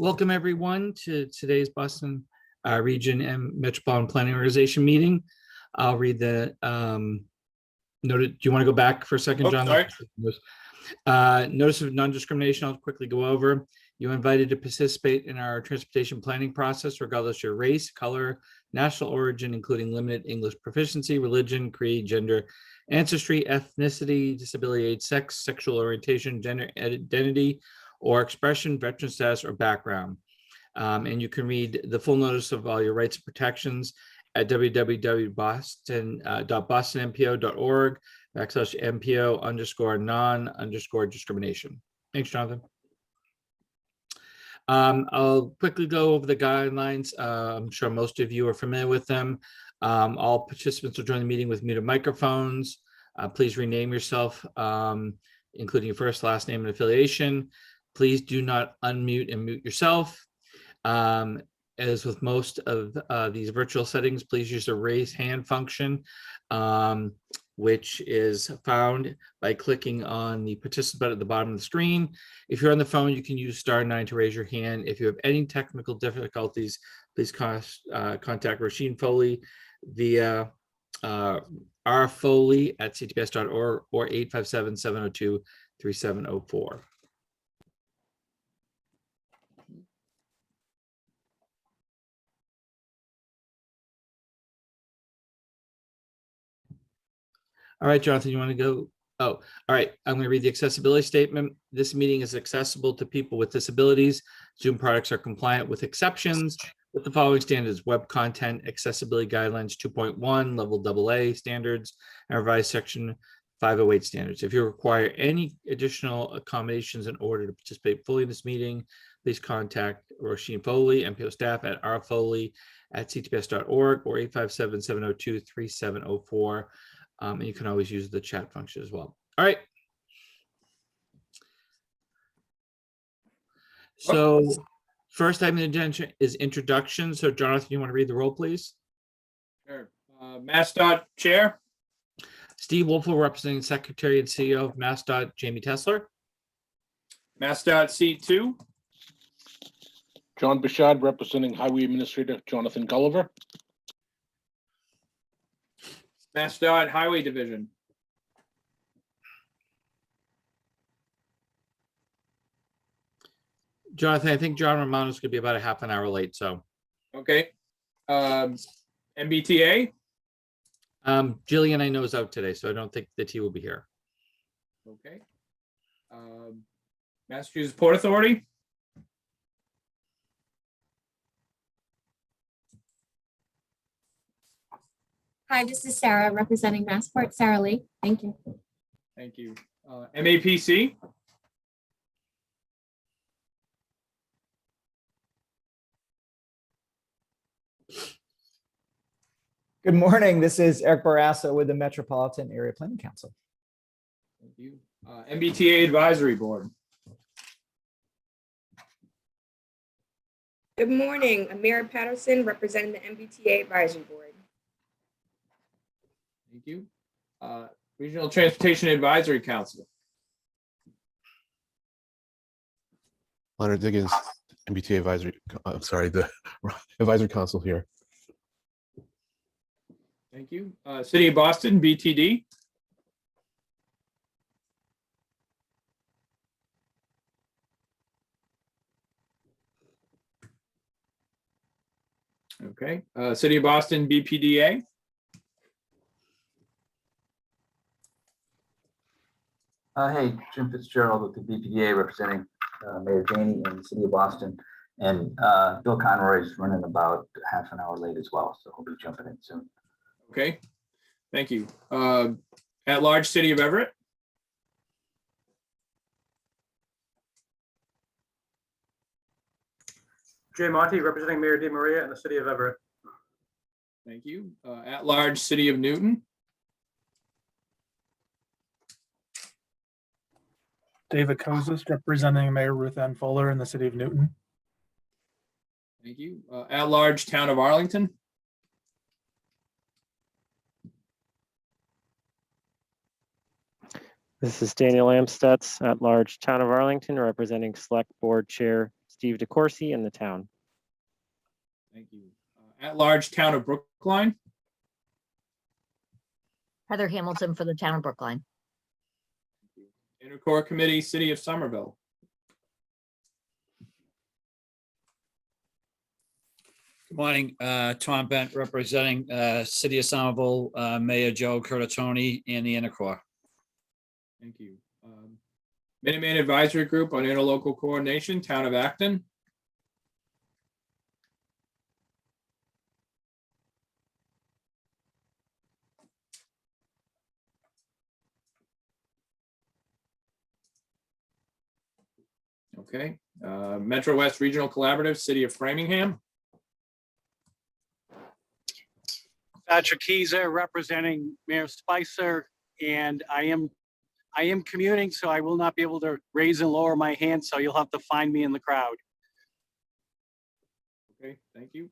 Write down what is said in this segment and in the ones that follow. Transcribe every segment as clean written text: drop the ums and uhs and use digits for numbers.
Welcome everyone to today's Boston Region and Metropolitan Planning Organization meeting. I'll read the notice. Do you want to go back for a second, John? Sorry. Notice of non-discrimination, I'll quickly go over. You're invited to participate in our transportation planning process, regardless of your race, color, national origin, including limited English proficiency, religion, creed, gender, ancestry, ethnicity, disability, age, sex, sexual orientation, gender identity, or expression, veteran status, or background. And you can read the full notice of all your rights and protections at www.boston.org/MPO_non_discrimination. Thanks, Jonathan. I'll quickly go over the guidelines. I'm sure most of you are familiar with them. All participants will join the meeting with muted microphones. Please rename yourself, including your first, last name, and affiliation. Please do not unmute and mute yourself. As with most of these virtual settings, please use the raise hand function, which is found by clicking on the participant at the bottom of the screen. If you're on the phone, you can use *9 to raise your hand. If you have any technical difficulties, please contact Rasheen Foley via rfoley@ctps.org or 857-702-3704. All right, Jonathan, you want to go? Oh, all right. I'm going to read the accessibility statement. This meeting is accessible to people with disabilities. Zoom products are compliant with exceptions with the following standards: web content accessibility guidelines 2.1, level AA standards, and revised section 508 standards. If you require any additional accommodations in order to participate fully in this meeting, please contact Roisin Foley, MPO staff at rfoley@ctps.org or 857-702-3704. And you can always use the chat function as well. All right. So first item on the agenda is introduction. So Jonathan, you want to read the roll, please? Sure. MassDOT Chair. Steve Wolfel, representing Secretary and CEO of MassDOT, Jamie Tesler. MassDOT C2. John Bouchard, representing Highway Administrator Jonathan Gulliver. MassDOT Highway Division. Jonathan, I think John Romano's going to be about a half an hour late, so. Okay. MBTA. Jillian, I know, is out today, so I don't think that he will be here. Okay. Massachusetts Port Authority. Hi, this is Sarah representing Massport. Sarah Lee. Thank you. Thank you. MAPC. Good morning. This is Eric Barrasso with the Metropolitan Area Planning Council. Thank you. MBTA Advisory Board. Good morning. Amira Patterson representing the MBTA Advisory Board. Thank you. Regional Transportation Advisory Council. Leonard Diggins, MBTA Advisory, I'm sorry, the Advisory Council here. Thank you. City of Boston, BTD. Okay. City of Boston, BPDA. Hey, Jim Fitzgerald with the BPDA representing Mayor Janey in the City of Boston. And Bill Conroy is running about half an hour late as well, so he'll be jumping in soon. Okay, thank you. At large, City of Everett. Jay Monty representing Mayor DeMaria in the City of Everett. Thank you. At large, City of Newton. David Kozis representing Mayor Ruth Ann Fuller in the City of Newton. Thank you. At large, Town of Arlington. This is Daniel Amstutz, at large Town of Arlington, representing Select Board Chair Steve DeCourcy and the town. Thank you. At-large town of Brookline. Heather Hamilton for the town of Brookline. Intercore Committee, City of Somerville. Good morning, Tom Bent representing City of Somerville, Mayor Joe Curtatone and the Intercore. Thank you. Minuteman Advisory Group on Interlocal Coordination, Town of Acton. Okay. Metro West Regional Collaborative, City of Framingham. Patrick Keyser representing Mayor Spicer, and I am commuting, so I will not be able to raise and lower my hand, so you'll have to find me in the crowd. Okay, thank you.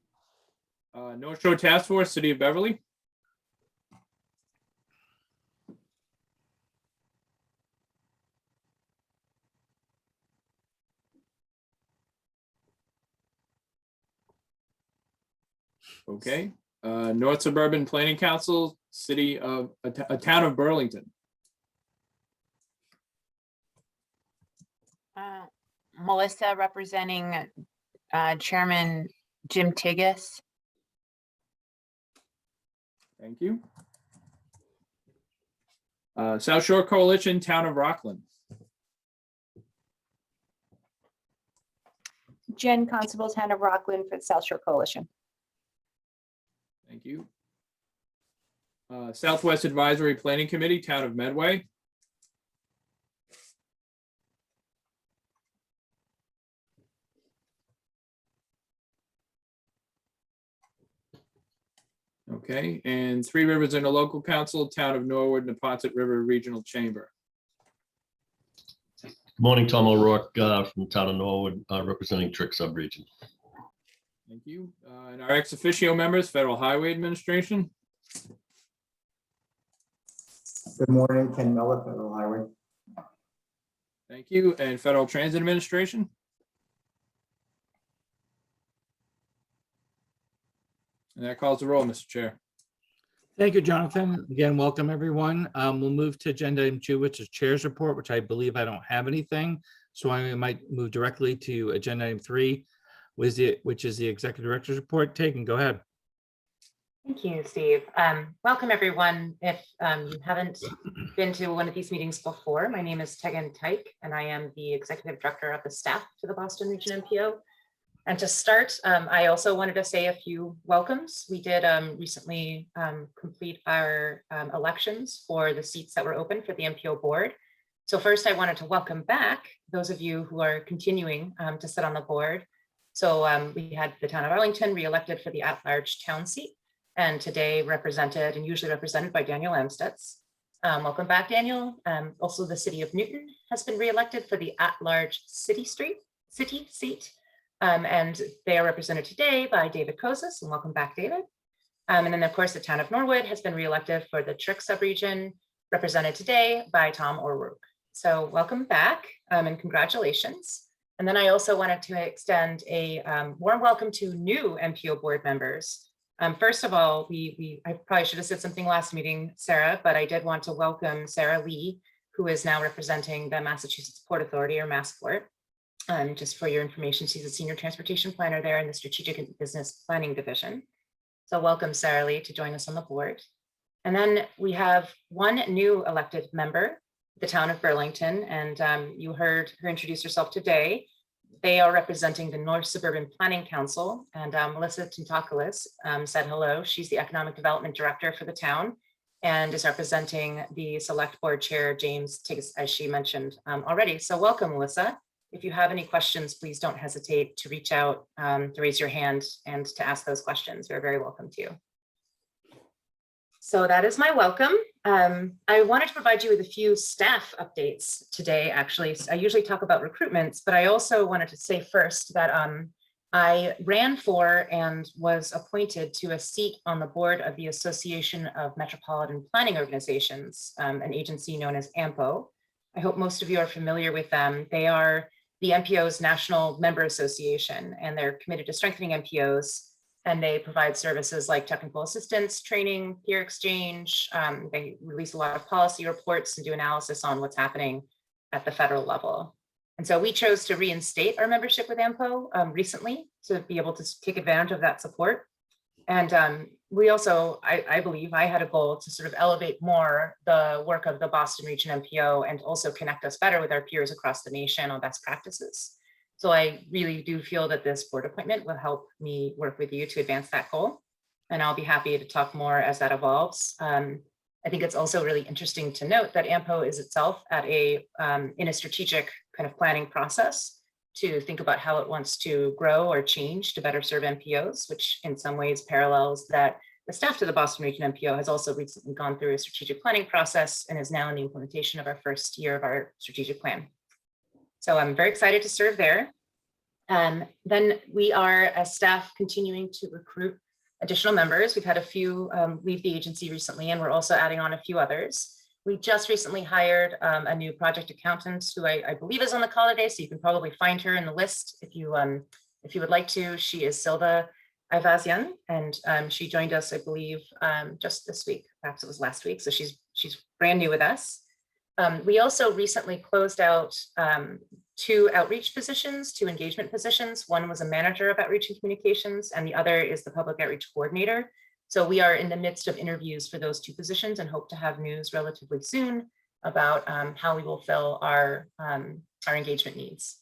North Shore Task Force, City of Beverly. Okay. North Suburban Planning Council, City of a town of Burlington. Melissa representing Chairman Jim Tigas. Thank you. South Shore Coalition, Town of Rockland. Jen Constable, Town of Rockland for the South Shore Coalition. Thank you. Southwest Advisory Planning Committee, Town of Medway. Okay, and Three Rivers Interlocal Council, Town of Norwood, Neponset River Regional Chamber. Good morning, Tom O'Rourke from the town of Norwood, representing Trick Subregion. Thank you. And our ex officio members, Federal Highway Administration. Good morning, Ken Miller, Federal Highway. Thank you. And Federal Transit Administration. And that calls the roll, Mr. Chair. Thank you, Jonathan. Again, welcome everyone. We'll move to agenda item 2, which is Chair's Report, which I believe I don't have anything. So I might move directly to agenda item 3, which is the Executive Director's Report. Tegan, go ahead. Thank you, Steve. Welcome, everyone. If you haven't been to one of these meetings before, my name is Tegan Tyke, and I am the Executive Director of the staff to the Boston Region MPO. And to start, I also wanted to say a few welcomes. We did recently complete our elections for the seats that were open for the MPO board. So first, I wanted to welcome back those of you who are continuing to sit on the board. So we had the town of Burlington re-elected for the at-large town seat, and today represented and usually represented by Daniel Amstutz. Welcome back, Daniel. Also, the city of Newton has been re-elected for the at-large city seat. And they are represented today by David Kozis, and welcome back, David. And then, of course, the town of Norwood has been re-elected for the Trick subregion, represented today by Tom O'Rourke. So welcome back and congratulations. And then I also wanted to extend a warm welcome to new MPO board members. First of all, I probably should have said something last meeting, Sarah, but I did want to welcome Sarah Lee, who is now representing the Massachusetts Port Authority, or Massport. Just for your information, she's a senior transportation planner there in the Strategic and Business Planning Division. So welcome, Sarah Lee, to join us on the board. And then we have one new elected member, the town of Burlington, and you heard her introduce herself today. They are representing the North Suburban Planning Council, and Melissa Tintakoulis said hello. She's the Economic Development Director for the town and is representing the Select Board Chair, James Tigas, as she mentioned already. So welcome, Melissa. If you have any questions, please don't hesitate to reach out, to raise your hand and to ask those questions. You're very welcome to. So that is my welcome. I wanted to provide you with a few staff updates today, actually. I usually talk about recruitments, but I also wanted to say first that I ran for and was appointed to a seat on the board of the Association of Metropolitan Planning Organizations, an agency known as AMPO. I hope most of you are familiar with them. They are the MPO's National Member Association, and they're committed to strengthening MPOs. And they provide services like technical assistance, training, peer exchange. They release a lot of policy reports and do analysis on what's happening at the federal level. And so we chose to reinstate our membership with AMPO recently to be able to take advantage of that support. And we also, I believe, I had a goal to sort of elevate more the work of the Boston Region MPO and also connect us better with our peers across the nation on best practices. So I really do feel that this board appointment will help me work with you to advance that goal. And I'll be happy to talk more as that evolves. I think it's also really interesting to note that AMPO is itself at in a strategic kind of planning process to think about how it wants to grow or change to better serve MPOs, which in some ways parallels that the staff to the Boston Region MPO has also recently gone through a strategic planning process and is now in the implementation of our first year of our strategic plan. So I'm very excited to serve there. Then we are, as staff, continuing to recruit additional members. We've had a few leave the agency recently, and we're also adding on a few others. We just recently hired a new project accountant who I believe is on the call today, so you can probably find her in the list if you would like to. She is Silva Ivasian, and she joined us, I believe, just this week. Perhaps it was last week, so she's brand new with us. We also recently closed out 2 outreach positions, 2 engagement positions. One was a manager of outreach and communications, and the other is the public outreach coordinator. So we are in the midst of interviews for those 2 positions and hope to have news relatively soon about how we will fill our engagement needs.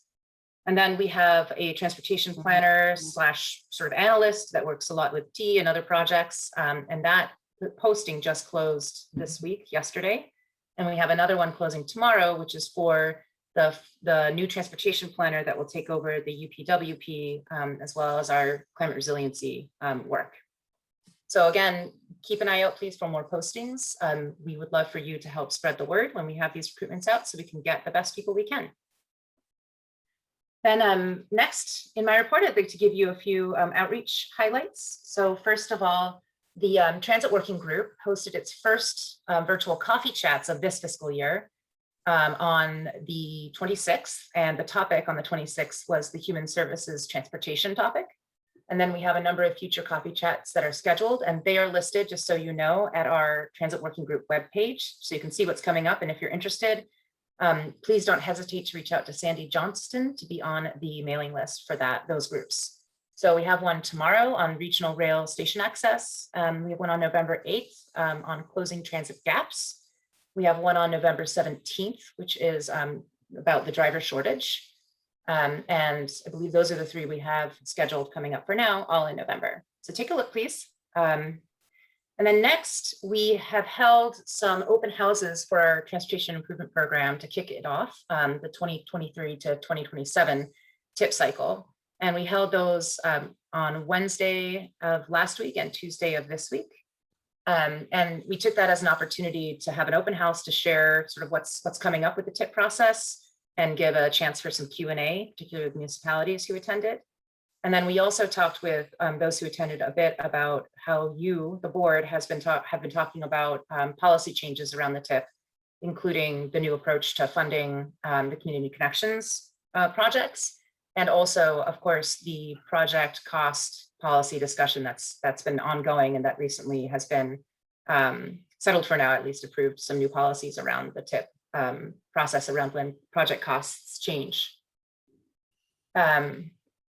And then we have a transportation planner / sort of analyst that works a lot with T and other projects. And that posting just closed this week, yesterday. And we have another one closing tomorrow, which is for the new transportation planner that will take over the UPWP, as well as our climate resiliency work. So again, keep an eye out, please, for more postings. We would love for you to help spread the word when we have these recruitments out so we can get the best people we can. Then next in my report, I'd like to give you a few outreach highlights. So first of all, the Transit Working Group hosted its first virtual coffee chats of this fiscal year on the 26th, and the topic on the 26th was the human services transportation topic. And then we have a number of future coffee chats that are scheduled, and they are listed, just so you know, at our Transit Working Group webpage, so you can see what's coming up. And if you're interested, please don't hesitate to reach out to Sandy Johnston to be on the mailing list for those groups. So we have one tomorrow on regional rail station access. We have one on November 8th on closing transit gaps. We have one on November 17th, which is about the driver shortage. And I believe those are the 3 we have scheduled coming up for now, all in November. So take a look, please. And then next, we have held some open houses for our transportation improvement program to kick it off, the 2023 to 2027 tip cycle. And we held those on Wednesday of last week and Tuesday of this week. And we took that as an opportunity to have an open house to share sort of what's coming up with the tip process and give a chance for some Q&A, particularly with municipalities who attended. And then we also talked with those who attended a bit about how you, the board, have been talking about policy changes around the tip, including the new approach to funding the community connections projects, and also, of course, the project cost policy discussion that's been ongoing and that recently has been settled for now, at least approved some new policies around the tip process around when project costs change.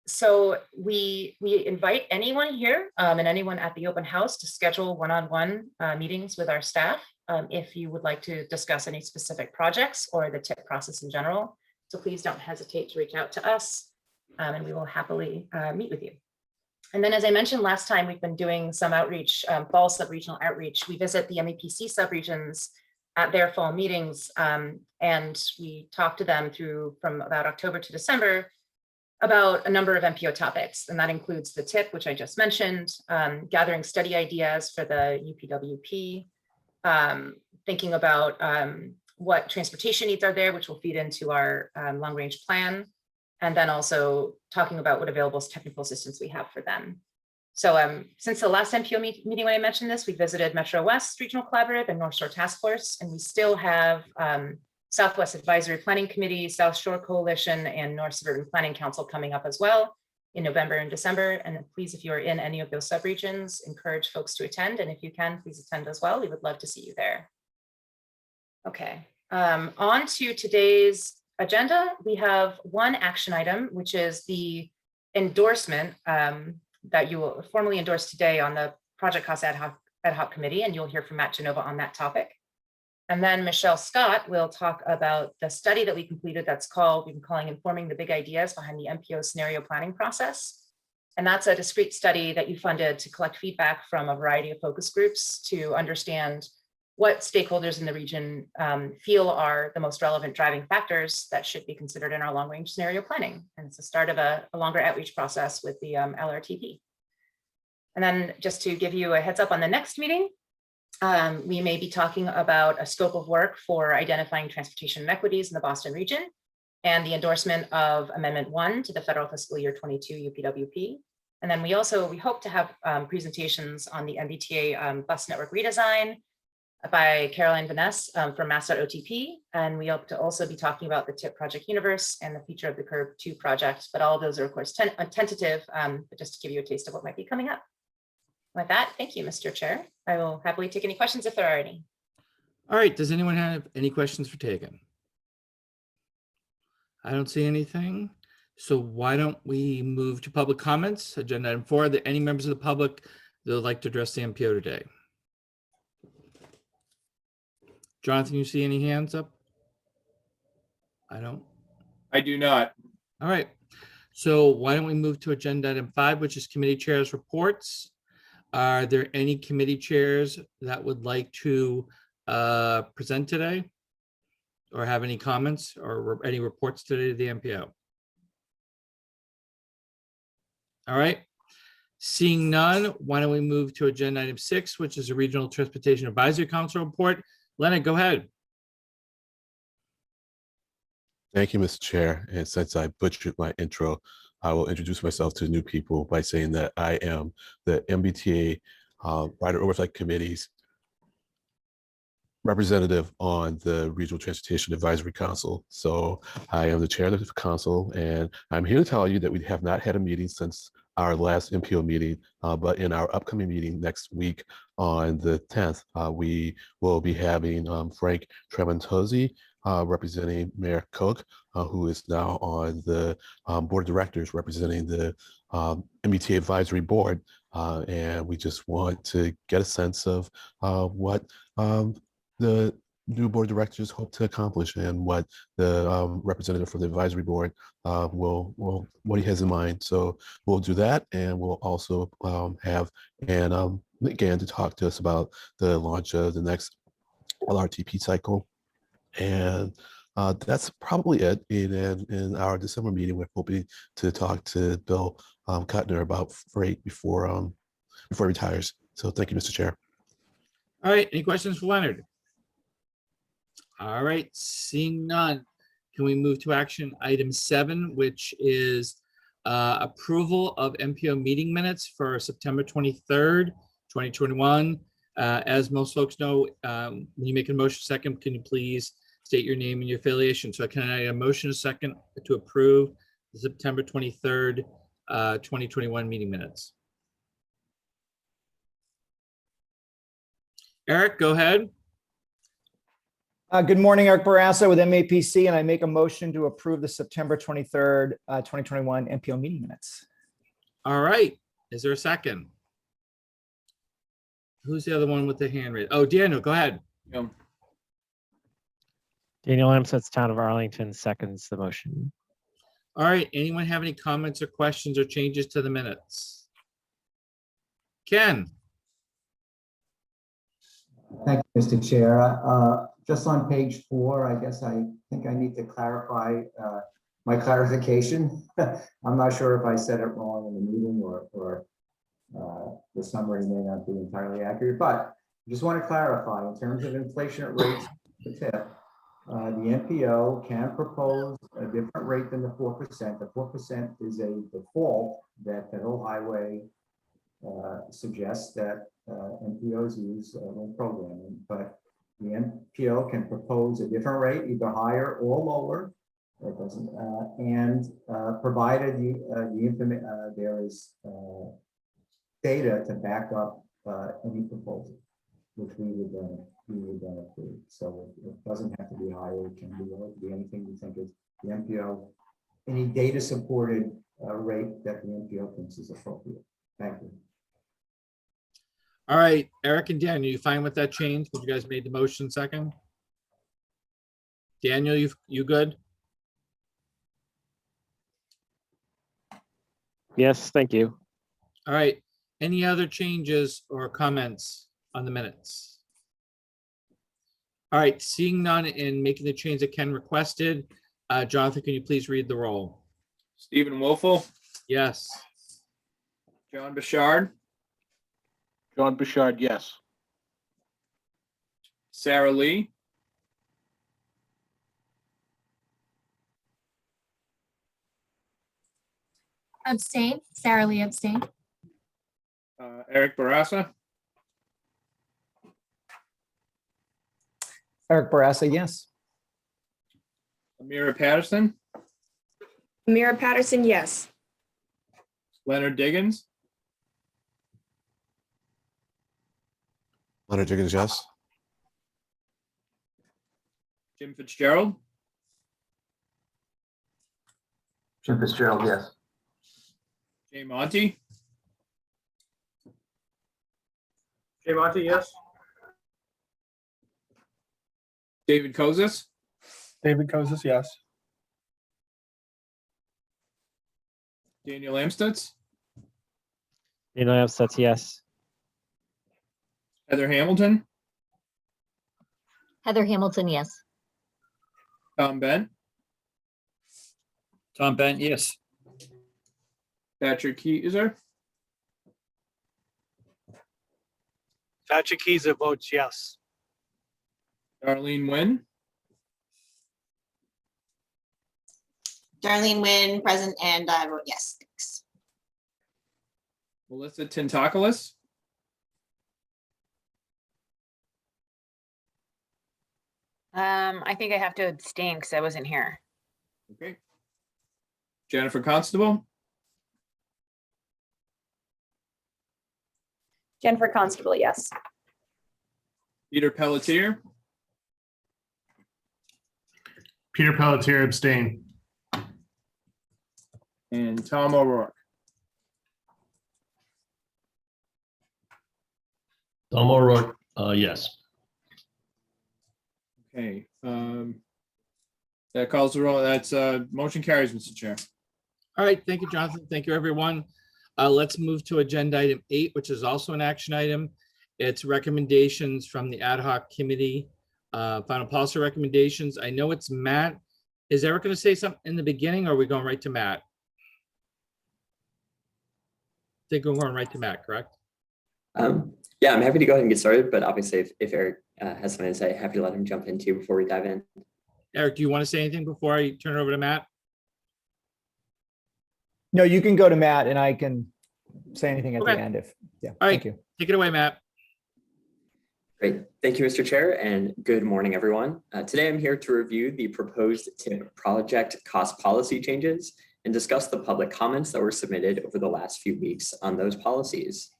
So we invite anyone here and anyone at the open house to schedule one-on-one meetings with our staff if you would like to discuss any specific projects or the tip process in general. So please don't hesitate to reach out to us and we will happily meet with you. And then, as I mentioned last time, we've been doing some outreach, fall sub-regional outreach. We visit the MEPC subregions at their fall meetings, and we talk to them from about October to December about a number of MPO topics, and that includes the tip, which I just mentioned, gathering study ideas for the UPWP, thinking about what transportation needs are there, which will feed into our long-range plan, and then also talking about what available technical assistance we have for them. So since the last MPO meeting when I mentioned this, we visited Metro West Regional Collaborative and North Shore Task Force, and we still have Southwest Advisory Planning Committee, South Shore Coalition, and North Suburban Planning Council coming up as well in November and December. And please, if you are in any of those subregions, encourage folks to attend. And if you can, please attend as well. We would love to see you there. Okay, on to today's agenda. We have one action item, which is the endorsement that you will formally endorse today on the Project Cost Ad Hoc Committee, and you'll hear from Matt Genova on that topic. And then Michelle Scott will talk about the study that we completed that's called, we've been calling Informing the Big Ideas Behind the MPO Scenario Planning Process. And that's a discrete study that you funded to collect feedback from a variety of focus groups to understand what stakeholders in the region feel are the most relevant driving factors that should be considered in our long-range scenario planning. And it's the start of a longer outreach process with the LRTP. And then just to give you a heads up on the next meeting, we may be talking about a scope of work for identifying transportation inequities in the Boston region and the endorsement of Amendment 1 to the federal fiscal year 22 UPWP. And then we hope to have presentations on the MBTA bus network redesign by Caroline Vaness from Mass.OTP. And we hope to also be talking about the TIP Project Universe and the Future of the Curb 2 project. But all of those are, of course, tentative, but just to give you a taste of what might be coming up. With that, thank you, Mr. Chair. I will happily take any questions if there are any. All right, does anyone have any questions for Tegan? I don't see anything. So why don't we move to public comments? Agenda item 4, are there any members of the public that would like to address the MPO today? Jonathan, you see any hands up? I don't. I do not. All right. So why don't we move to agenda item 5, which is committee chairs reports. Are there any committee chairs that would like to present today or have any comments or any reports today to the MPO? All right. Seeing none, why don't we move to agenda item 6, which is a Regional Transportation Advisory Council report. Leonard, go ahead. Thank you, Mr. Chair. And since I butchered my intro, I will introduce myself to new people by saying that I am the MBTA Rider Oversight Committee's representative on the Regional Transportation Advisory Council. So I am the chair of the council, and I'm here to tell you that we have not had a meeting since our last MPO meeting, but in our upcoming meeting next week on the 10th, we will be having Frank Tremontozzi representing Mayor Koch, who is now on the board of directors representing the MBTA Advisory Board. And we just want to get a sense of what the new board of directors hope to accomplish and what the representative for the advisory board what he has in mind. So we'll do that, and we'll also have Ann again to talk to us about the launch of the next LRTP cycle. And that's probably it. In our December meeting, we're hoping to talk to Bill Kuttner about freight before he retires. So thank you, Mr. Chair. All right, any questions for Leonard? All right, seeing none, can we move to action item 7, which is approval of MPO meeting minutes for September 23rd, 2021. As most folks know, when you make a motion second, can you please state your name and your affiliation? So can I have a motion a second to approve the September 23rd, 2021 meeting minutes? Eric, go ahead. Good morning, Eric Barassa with MAPC, and I make a motion to approve the September 23rd, 2021 MPO meeting minutes. All right. Is there a second? Who's the other one with the hand raised? Oh, Daniel, go ahead. Daniel Amseth, Town of Arlington, seconds the motion. All right. Anyone have any comments or questions or changes to the minutes? Ken. Thank you, Mr. Chair. Just on page 4, I guess I think I need to clarify my clarification. I'm not sure if I said it wrong in the meeting or the summary may not be entirely accurate, but I just want to clarify in terms of inflation at rates, the TIP, the MPO can propose a different rate than the 4%. The 4% is a default that Federal Highway suggests that MPOs use when programming, but the MPO can propose a different rate, either higher or lower. It doesn't, provided there is data to back up any proposal, which we would then approve. So it doesn't have to be higher, it can be lower, it can be anything you think is the MPO, any data supported rate that the MPO thinks is appropriate. Thank you. All right, Eric and Daniel, you fine with that change? Because you guys made the motion second. Daniel, you good? Yes, thank you. All right. Any other changes or comments on the minutes? All right, seeing none and making the change that Ken requested, Jonathan, can you please read the roll? Stephen Wolfle, Yes. John Bouchard, John Bouchard, yes. Sarah Lee, Abstain. Sarah Lee abstain. Eric Barassa, Eric Barassa, yes. Amira Patterson, Amira Patterson, yes. Leonard Diggins, Leonard Diggins, yes. Jim Fitzgerald, Jim Fitzgerald, yes. Jay Monty, Jay Monty, yes. David Kozis, David Kozis, yes. Daniel Amstutz, Daniel Amstutz, yes. Heather Hamilton, Heather Hamilton, yes. Tom Bent, Tom Bent, yes. Patrick Keyser, Patrick Keyser votes yes. Darlene Nguyen, Darlene Nguyen, present, and I vote yes. Thanks. Melissa Tintakoulis, I think I have to abstain because I wasn't here. okay. Jennifer Constable, Jennifer Constable, yes. Peter Pelletier, Peter Pelletier, abstain. and Tom O'Rourke. Tom O'Rourke, yes. Okay, that calls the roll. That's motion carries, Mr. Chair. All right, thank you, Jonathan. Thank you, everyone. Let's move to agenda item 8, which is also an action item. It's recommendations from the Ad Hoc Committee, final policy recommendations. I know it's Matt. Is Eric going to say something in the beginning, or are we going right to Matt? I think we're going right to Matt, correct? Yeah, I'm happy to go ahead and get started, but obviously if Eric has something to say, happy to let him jump in too before we dive in. Eric, do you want to say anything before I turn it over to Matt? No, you can go to Matt and I can say anything at the end if, yeah, All right, thank you. Take it away, Matt. Great. Thank you, Mr. Chair, and good morning, everyone. Today, I'm here to review the proposed TIP project cost policy changes and discuss the public comments that were submitted over the last few weeks on those policies.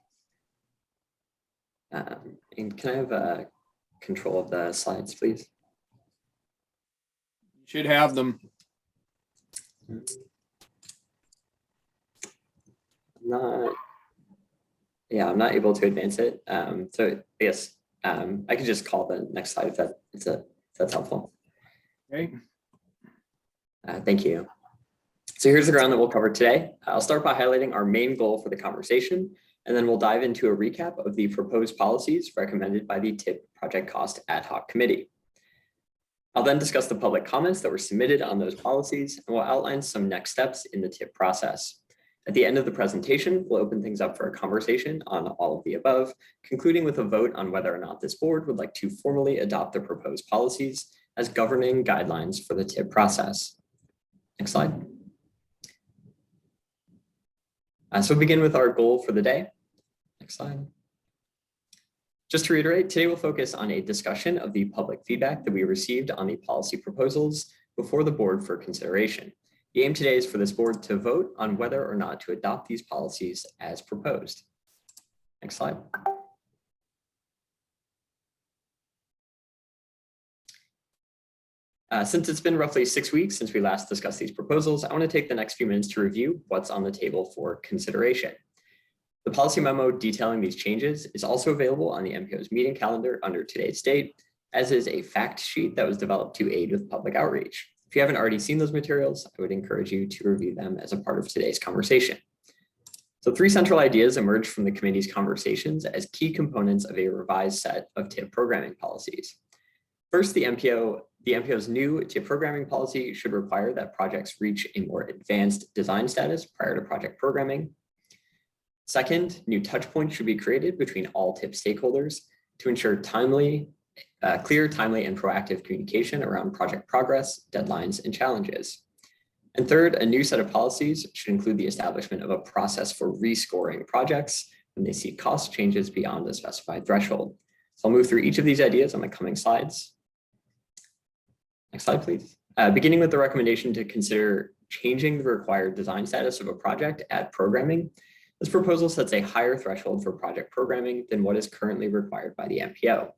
And can I have control of the slides, please? You should have them. I'm not able to advance it. So I guess I could just call the next slide if that's helpful. Okay. Thank you. So here's the ground that we'll cover today. I'll start by highlighting our main goal for the conversation, and then we'll dive into a recap of the proposed policies recommended by the TIP Project Cost Ad Hoc Committee. I'll then discuss the public comments that were submitted on those policies, and we'll outline some next steps in the TIP process. At the end of the presentation, we'll open things up for a conversation on all of the above, concluding with a vote on whether or not this board would like to formally adopt the proposed policies as governing guidelines for the TIP process. Next slide. So we'll begin with our goal for the day. Next slide. Just to reiterate, today we'll focus on a discussion of the public feedback that we received on the policy proposals before the board for consideration. The aim today is for this board to vote on whether or not to adopt these policies as proposed. Next slide. Since it's been roughly 6 weeks since we last discussed these proposals, I want to take the next few minutes to review what's on the table for consideration. The policy memo detailing these changes is also available on the MPO's meeting calendar under today's date, as is a fact sheet that was developed to aid with public outreach. If you haven't already seen those materials, I would encourage you to review them as a part of today's conversation. So 3 central ideas emerged from the committee's conversations as key components of a revised set of TIP programming policies. First, the MPO's new TIP programming policy should require that projects reach a more advanced design status prior to project programming. Second, new touch points should be created between all TIP stakeholders to ensure clear, timely, and proactive communication around project progress, deadlines, and challenges. And third, a new set of policies should include the establishment of a process for rescoring projects when they see cost changes beyond the specified threshold. So I'll move through each of these ideas on the coming slides. Next slide, please. Beginning with the recommendation to consider changing the required design status of a project at programming. This proposal sets a higher threshold for project programming than what is currently required by the MPO.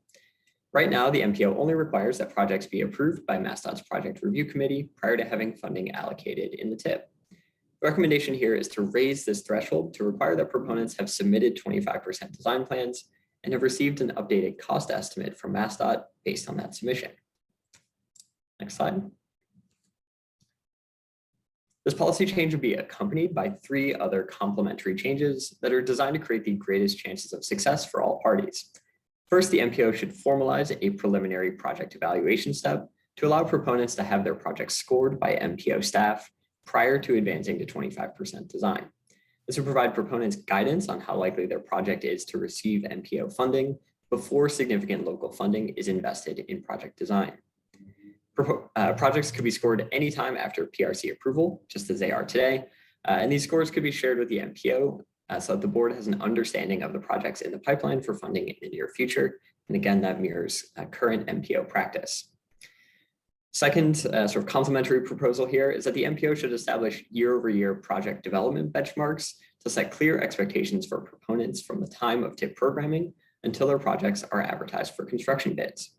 Right now, the MPO only requires that projects be approved by MassDOT's Project Review Committee prior to having funding allocated in the TIP. The recommendation here is to raise this threshold to require that proponents have submitted 25% design plans and have received an updated cost estimate from MassDOT based on that submission. Next slide. This policy change would be accompanied by 3 other complementary changes that are designed to create the greatest chances of success for all parties. First, the MPO should formalize a preliminary project evaluation step to allow proponents to have their projects scored by MPO staff prior to advancing to 25% design. This will provide proponents guidance on how likely their project is to receive MPO funding before significant local funding is invested in project design. Projects could be scored anytime after PRC approval, just as they are today, and these scores could be shared with the MPO so that the board has an understanding of the projects in the pipeline for funding in the near future. And again, that mirrors current MPO practice. Second, sort of complementary proposal here is that the MPO should establish year-over-year project development benchmarks to set clear expectations for proponents from the time of TIP programming until their projects are advertised for construction bids.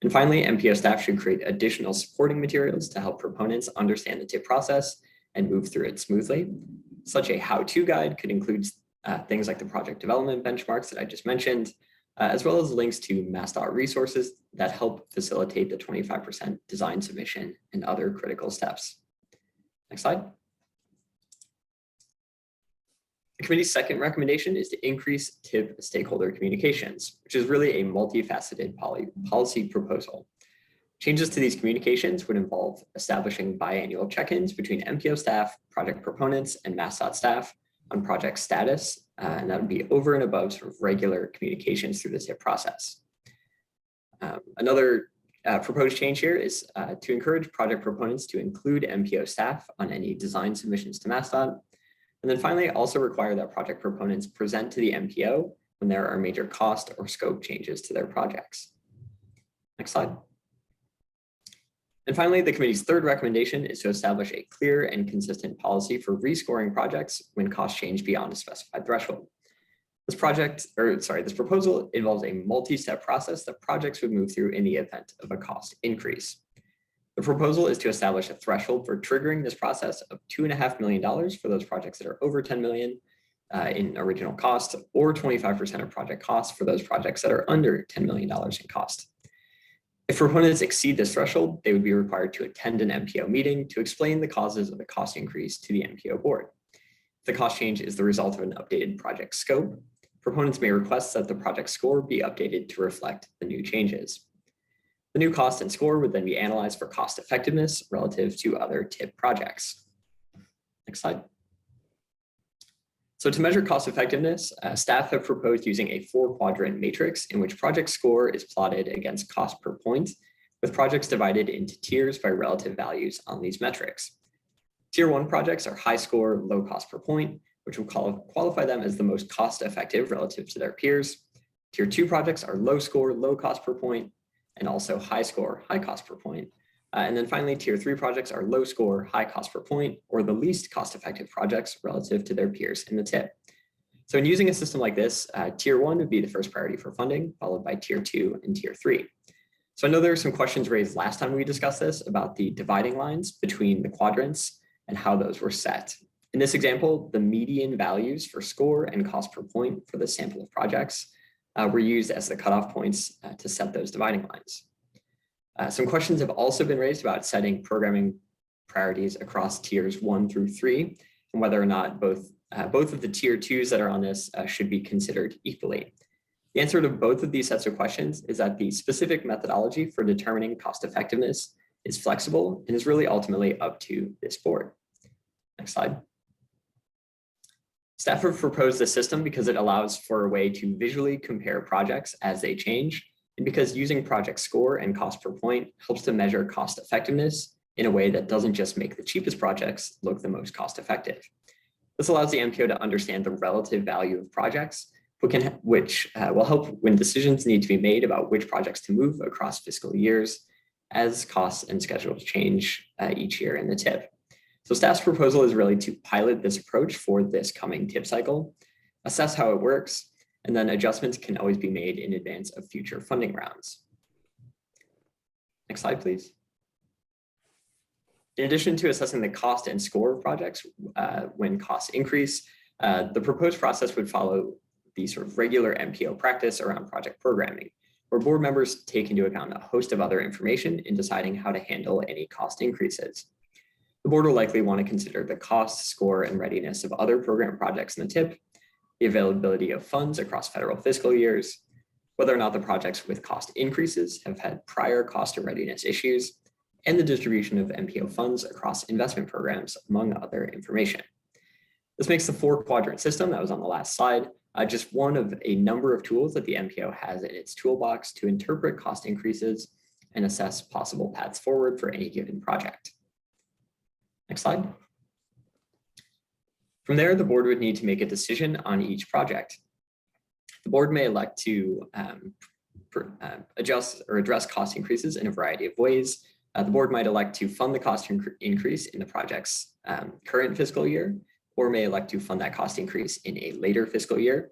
And finally, MPO staff should create additional supporting materials to help proponents understand the TIP process and move through it smoothly. Such a how-to guide could include things like the project development benchmarks that I just mentioned, as well as links to MassDOT resources that help facilitate the 25% design submission and other critical steps. Next slide. The committee's second recommendation is to increase TIP stakeholder communications, which is really a multifaceted policy proposal. Changes to these communications would involve establishing biannual check-ins between MPO staff, project proponents, and MassDOT staff on project status, and that would be over and above sort of regular communications through the TIP process. Another proposed change here is to encourage project proponents to include MPO staff on any design submissions to MassDOT. And then finally, also require that project proponents present to the MPO when there are major cost or scope changes to their projects. Next slide. And finally, the committee's third recommendation is to establish a clear and consistent policy for rescoring projects when costs change beyond a specified threshold. This proposal involves a multi-step process that projects would move through in the event of a cost increase. The proposal is to establish a threshold for triggering this process of $2.5 million for those projects that are over 10 million in original cost, or 25% of project costs for those projects that are under $10 million in cost. If proponents exceed this threshold, they would be required to attend an MPO meeting to explain the causes of the cost increase to the MPO board. If the cost change is the result of an updated project scope, proponents may request that the project score be updated to reflect the new changes. The new cost and score would then be analyzed for cost effectiveness relative to other TIP projects. Next slide. So to measure cost effectiveness, staff have proposed using a 4-quadrant matrix in which project score is plotted against cost per point, with projects divided into tiers by relative values on these metrics. Tier 1 projects are high score, low cost per point, which will qualify them as the most cost effective relative to their peers. Tier 2 projects are low score, low cost per point, and also high score, high cost per point. And then finally, Tier 3 projects are low score, high cost per point, or the least cost-effective projects relative to their peers in the TIP. So in using a system like this, Tier 1 would be the first priority for funding, followed by Tier 2 and Tier 3. So I know there were some questions raised last time we discussed this about the dividing lines between the quadrants and how those were set. In this example, the median values for score and cost per point for the sample of projects were used as the cutoff points to set those dividing lines. Some questions have also been raised about setting programming priorities across tiers 1 through 3, and whether or not both of the Tier 2s that are on this should be considered equally. The answer to both of these sets of questions is that the specific methodology for determining cost effectiveness is flexible and is really ultimately up to this board. Next slide. Staff have proposed this system because it allows for a way to visually compare projects as they change, and because using project score and cost per point helps to measure cost effectiveness in a way that doesn't just make the cheapest projects look the most cost effective. This allows the MPO to understand the relative value of projects, which will help when decisions need to be made about which projects to move across fiscal years as costs and schedules change each year in the TIP. So staff's proposal is really to pilot this approach for this coming TIP cycle, assess how it works, and then adjustments can always be made in advance of future funding rounds. Next slide, please. In addition to assessing the cost and score of projects when costs increase, the proposed process would follow the sort of regular MPO practice around project programming, where board members take into account a host of other information in deciding how to handle any cost increases. The board will likely want to consider the cost, score, and readiness of other program projects in the TIP, the availability of funds across federal fiscal years, whether or not the projects with cost increases have had prior cost or readiness issues, and the distribution of MPO funds across investment programs, among other information. This makes the 4-quadrant system that was on the last slide just one of a number of tools that the MPO has in its toolbox to interpret cost increases and assess possible paths forward for any given project. Next slide. From there, the board would need to make a decision on each project. The board may elect to adjust or address cost increases in a variety of ways. The board might elect to fund the cost increase in the project's current fiscal year, or may elect to fund that cost increase in a later fiscal year.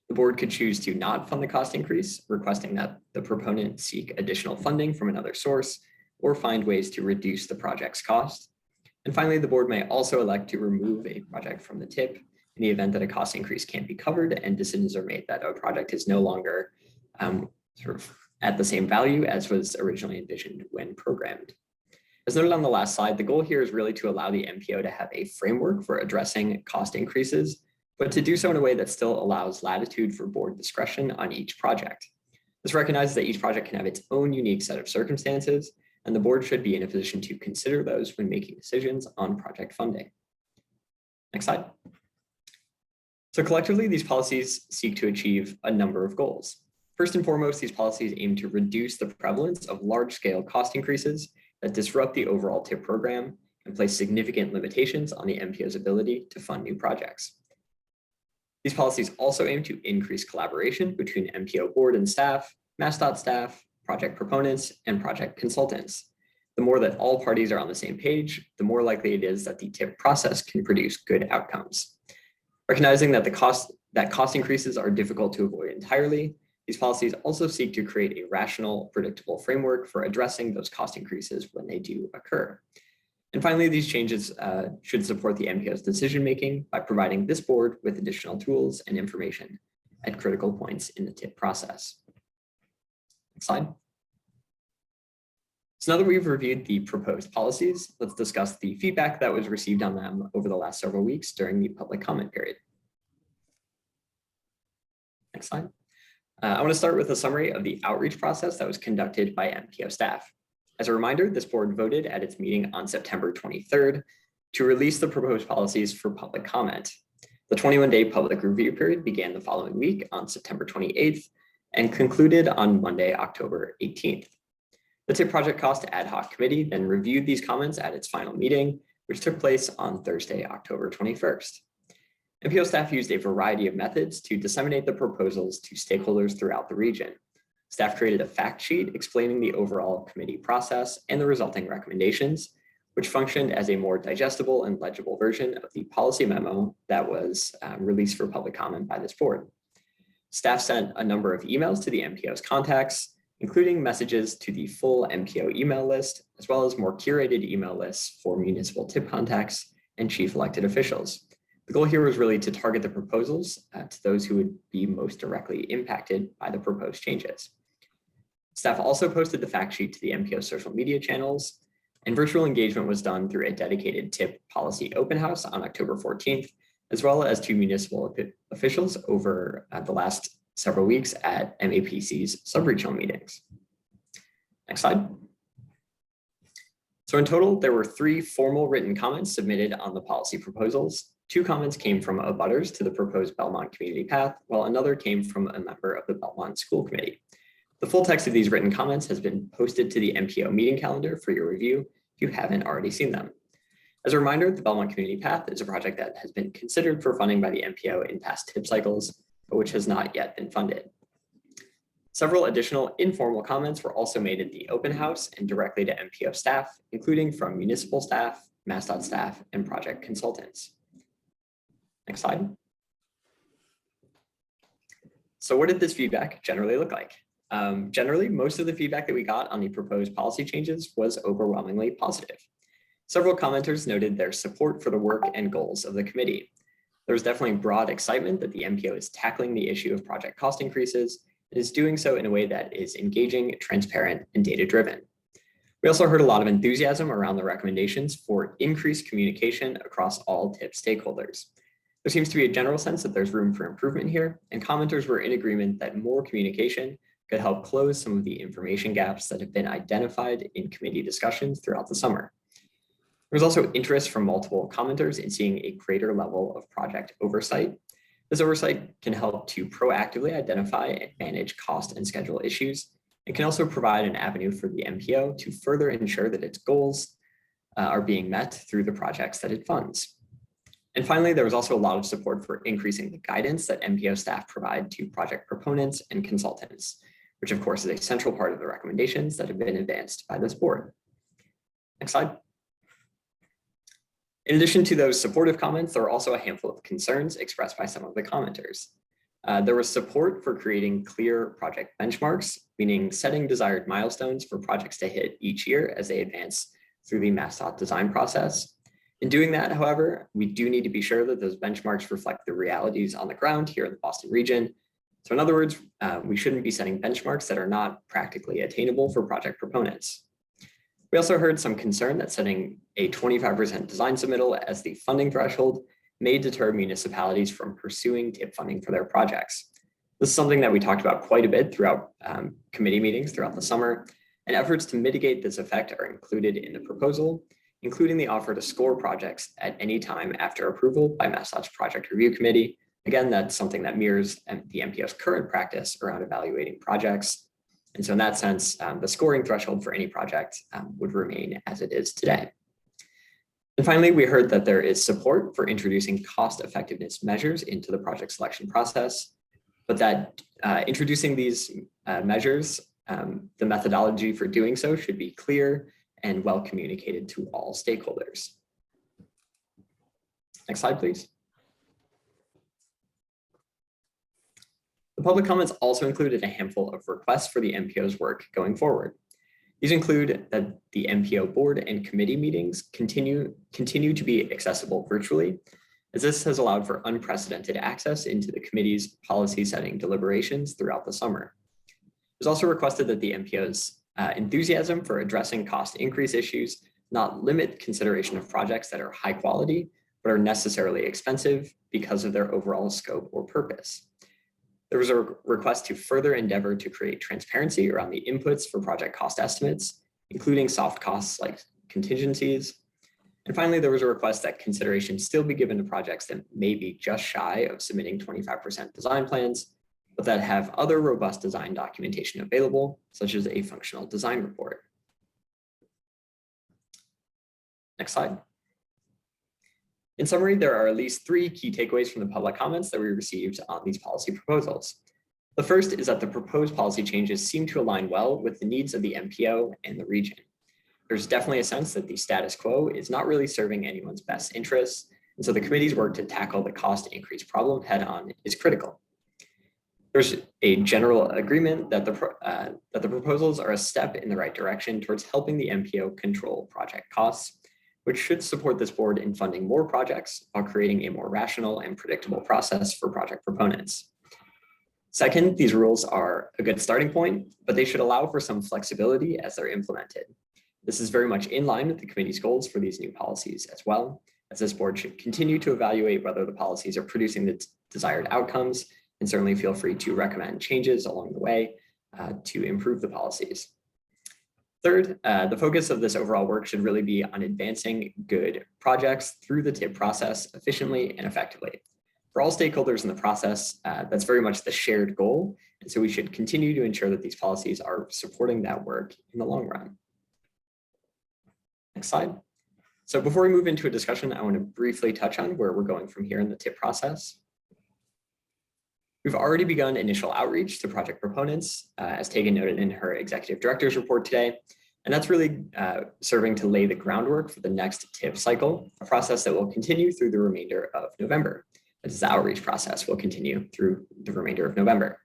The board could choose to not fund the cost increase, requesting that the proponent seek additional funding from another source, or find ways to reduce the project's cost. And finally, the board may also elect to remove a project from the TIP in the event that a cost increase can't be covered and decisions are made that a project is no longer sort of at the same value as was originally envisioned when programmed. As noted on the last slide, the goal here is really to allow the MPO to have a framework for addressing cost increases, but to do so in a way that still allows latitude for board discretion on each project. This recognizes that each project can have its own unique set of circumstances, and the board should be in a position to consider those when making decisions on project funding. Next slide. So collectively, these policies seek to achieve a number of goals. First and foremost, these policies aim to reduce the prevalence of large-scale cost increases that disrupt the overall TIP program and place significant limitations on the MPO's ability to fund new projects. These policies also aim to increase collaboration between MPO board and staff, MassDOT staff, project proponents, and project consultants. The more that all parties are on the same page, the more likely it is that the TIP process can produce good outcomes. Recognizing that cost increases are difficult to avoid entirely, these policies also seek to create a rational, predictable framework for addressing those cost increases when they do occur. And finally, these changes should support the MPO's decision-making by providing this board with additional tools and information at critical points in the TIP process. Next slide. So now that we've reviewed the proposed policies, let's discuss the feedback that was received on them over the last several weeks during the public comment period. Next slide. I want to start with a summary of the outreach process that was conducted by MPO staff. As a reminder, this board voted at its meeting on September 23rd to release the proposed policies for public comment. The 21-day public review period began the following week on September 28th and concluded on Monday, October 18th. The TIP Project Cost Ad Hoc Committee then reviewed these comments at its final meeting, which took place on Thursday, October 21st. MPO staff used a variety of methods to disseminate the proposals to stakeholders throughout the region. Staff created a fact sheet explaining the overall committee process and the resulting recommendations, which functioned as a more digestible and legible version of the policy memo that was released for public comment by this board. Staff sent a number of emails to the MPO's contacts, including messages to the full MPO email list, as well as more curated email lists for municipal tip contacts and chief elected officials. The goal here was really to target the proposals to those who would be most directly impacted by the proposed changes. Staff also posted the fact sheet to the MPO social media channels, and virtual engagement was done through a dedicated tip policy open house on October 14th, as well as to municipal officials over the last several weeks at MAPC's sub-regional meetings. Next slide. So in total, there were 3 formal written comments submitted on the policy proposals. 2 comments came from abutters to the proposed Belmont Community Path, while another came from a member of the Belmont School Committee. The full text of these written comments has been posted to the MPO meeting calendar for your review if you haven't already seen them. As a reminder, the Belmont Community Path is a project that has been considered for funding by the MPO in past tip cycles, but which has not yet been funded. Several additional informal comments were also made at the open house and directly to MPO staff, including from municipal staff, MassDOT staff, and project consultants. Next slide. So what did this feedback generally look like? Generally, most of the feedback that we got on the proposed policy changes was overwhelmingly positive. Several commenters noted their support for the work and goals of the committee. There was definitely broad excitement that the MPO is tackling the issue of project cost increases and is doing so in a way that is engaging, transparent, and data-driven. We also heard a lot of enthusiasm around the recommendations for increased communication across all TIP stakeholders. There seems to be a general sense that there's room for improvement here, and commenters were in agreement that more communication could help close some of the information gaps that have been identified in committee discussions throughout the summer. There was also interest from multiple commenters in seeing a greater level of project oversight. This oversight can help to proactively identify and manage cost and schedule issues, and can also provide an avenue for the MPO to further ensure that its goals are being met through the projects that it funds. And finally, there was also a lot of support for increasing the guidance that MPO staff provide to project proponents and consultants, which of course is a central part of the recommendations that have been advanced by this board. Next slide. In addition to those supportive comments, there were also a handful of concerns expressed by some of the commenters. There was support for creating clear project benchmarks, meaning setting desired milestones for projects to hit each year as they advance through the MassDOT design process. In doing that, however, we do need to be sure that those benchmarks reflect the realities on the ground here in the Boston region. So in other words, we shouldn't be setting benchmarks that are not practically attainable for project proponents. We also heard some concern that setting a 25% design submittal as the funding threshold may deter municipalities from pursuing TIP funding for their projects. This is something that we talked about quite a bit throughout committee meetings throughout the summer, and efforts to mitigate this effect are included in the proposal, including the offer to score projects at any time after approval by MassDOT's Project Review Committee. Again, that's something that mirrors the MPO's current practice around evaluating projects. And so in that sense, the scoring threshold for any project would remain as it is today. And finally, we heard that there is support for introducing cost effectiveness measures into the project selection process, but that introducing these measures, the methodology for doing so should be clear and well communicated to all stakeholders. Next slide, please. The public comments also included a handful of requests for the MPO's work going forward. These include that the MPO board and committee meetings continue to be accessible virtually, as this has allowed for unprecedented access into the committee's policy setting deliberations throughout the summer. It was also requested that the MPO's enthusiasm for addressing cost increase issues not limit consideration of projects that are high quality, but are necessarily expensive because of their overall scope or purpose. There was a request to further endeavor to create transparency around the inputs for project cost estimates, including soft costs like contingencies. And finally, there was a request that consideration still be given to projects that may be just shy of submitting 25% design plans, but that have other robust design documentation available, such as a functional design report. Next slide. In summary, there are at least 3 key takeaways from the public comments that we received on these policy proposals. The first is that the proposed policy changes seem to align well with the needs of the MPO and the region. There's definitely a sense that the status quo is not really serving anyone's best interests, and so the committee's work to tackle the cost increase problem head on is critical. There's a general agreement that the proposals are a step in the right direction towards helping the MPO control project costs, which should support this board in funding more projects while creating a more rational and predictable process for project proponents. Second, these rules are a good starting point, but they should allow for some flexibility as they're implemented. This is very much in line with the committee's goals for these new policies as well, as this board should continue to evaluate whether the policies are producing the desired outcomes, and certainly feel free to recommend changes along the way to improve the policies. Third, the focus of this overall work should really be on advancing good projects through the TIP process efficiently and effectively. For all stakeholders in the process, that's very much the shared goal. And so we should continue to ensure that these policies are supporting that work in the long run. Next slide. So before we move into a discussion, I want to briefly touch on where we're going from here in the TIP process. We've already begun initial outreach to project proponents, as Tegan noted in her executive director's report today. And that's really serving to lay the groundwork for the next TIP cycle, a process that will continue through the remainder of November. This outreach process will continue through the remainder of November.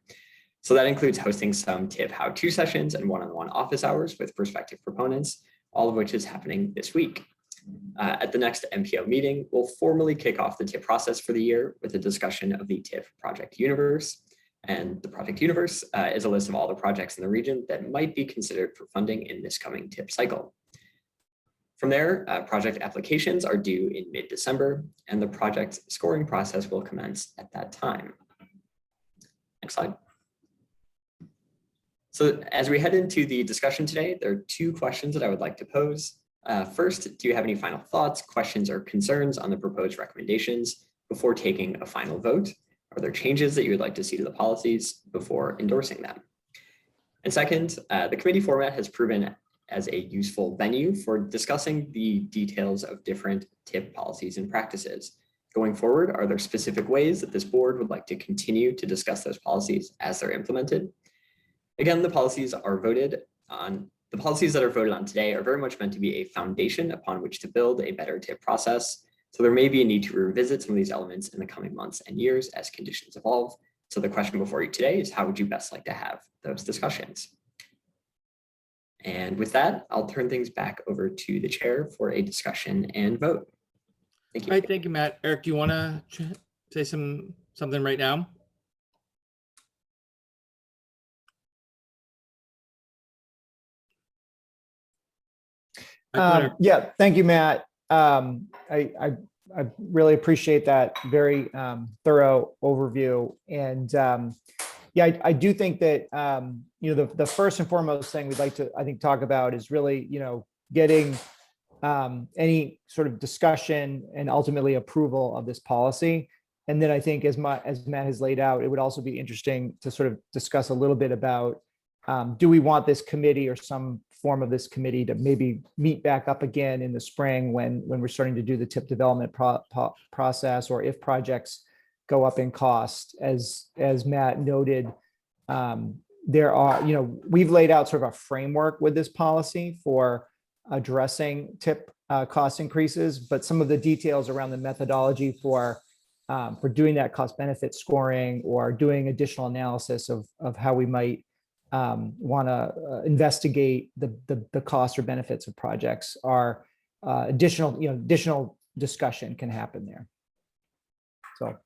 So that includes hosting some TIP how-to sessions and one-on-one office hours with prospective proponents, all of which is happening this week. At the next MPO meeting, we'll formally kick off the TIP process for the year with a discussion of the TIP project universe. And the project universe is a list of all the projects in the region that might be considered for funding in this coming TIP cycle. From there, project applications are due in mid-December, and the project scoring process will commence at that time. Next slide. So as we head into the discussion today, there are 2 questions that I would like to pose. First, do you have any final thoughts, questions, or concerns on the proposed recommendations before taking a final vote? Are there changes that you would like to see to the policies before endorsing them? And second, the committee format has proven as a useful venue for discussing the details of different TIP policies and practices. Going forward, are there specific ways that this board would like to continue to discuss those policies as they're implemented? Again, the policies that are voted on today are very much meant to be a foundation upon which to build a better TIP process. So there may be a need to revisit some of these elements in the coming months and years as conditions evolve. So the question before you today is, how would you best like to have those discussions? And with that, I'll turn things back over to the chair for a discussion and vote. Thank you. All right, thank you, Matt. Eric, do you want to say something right now? Yeah, thank you, Matt. I really appreciate that very thorough overview. And yeah, I do think that the first and foremost thing we'd like to, I think, talk about is really getting any sort of discussion and ultimately approval of this policy. And then I think as Matt has laid out, it would also be interesting to sort of discuss a little bit about do we want this committee or some form of this committee to maybe meet back up again in the spring when we're starting to do the TIP development process, or if projects go up in cost. As Matt noted, there are, we've laid out sort of a framework with this policy for addressing TIP cost increases, but some of the details around the methodology for doing that cost benefit scoring or doing additional analysis of how we might want to investigate the costs or benefits of projects are additional discussion can happen there. So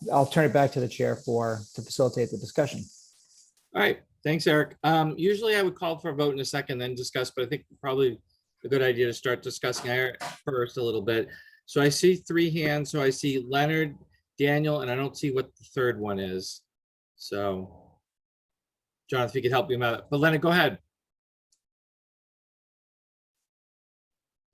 I'll turn it back to the chair to facilitate the discussion. All right, thanks, Eric. Usually I would call for a vote in a second, then discuss, but I think probably a good idea to start discussing first a little bit. So I see 3 hands. So I see Leonard, Daniel, and I don't see what the third one is. So John, if you could help me out. But Leonard, go ahead.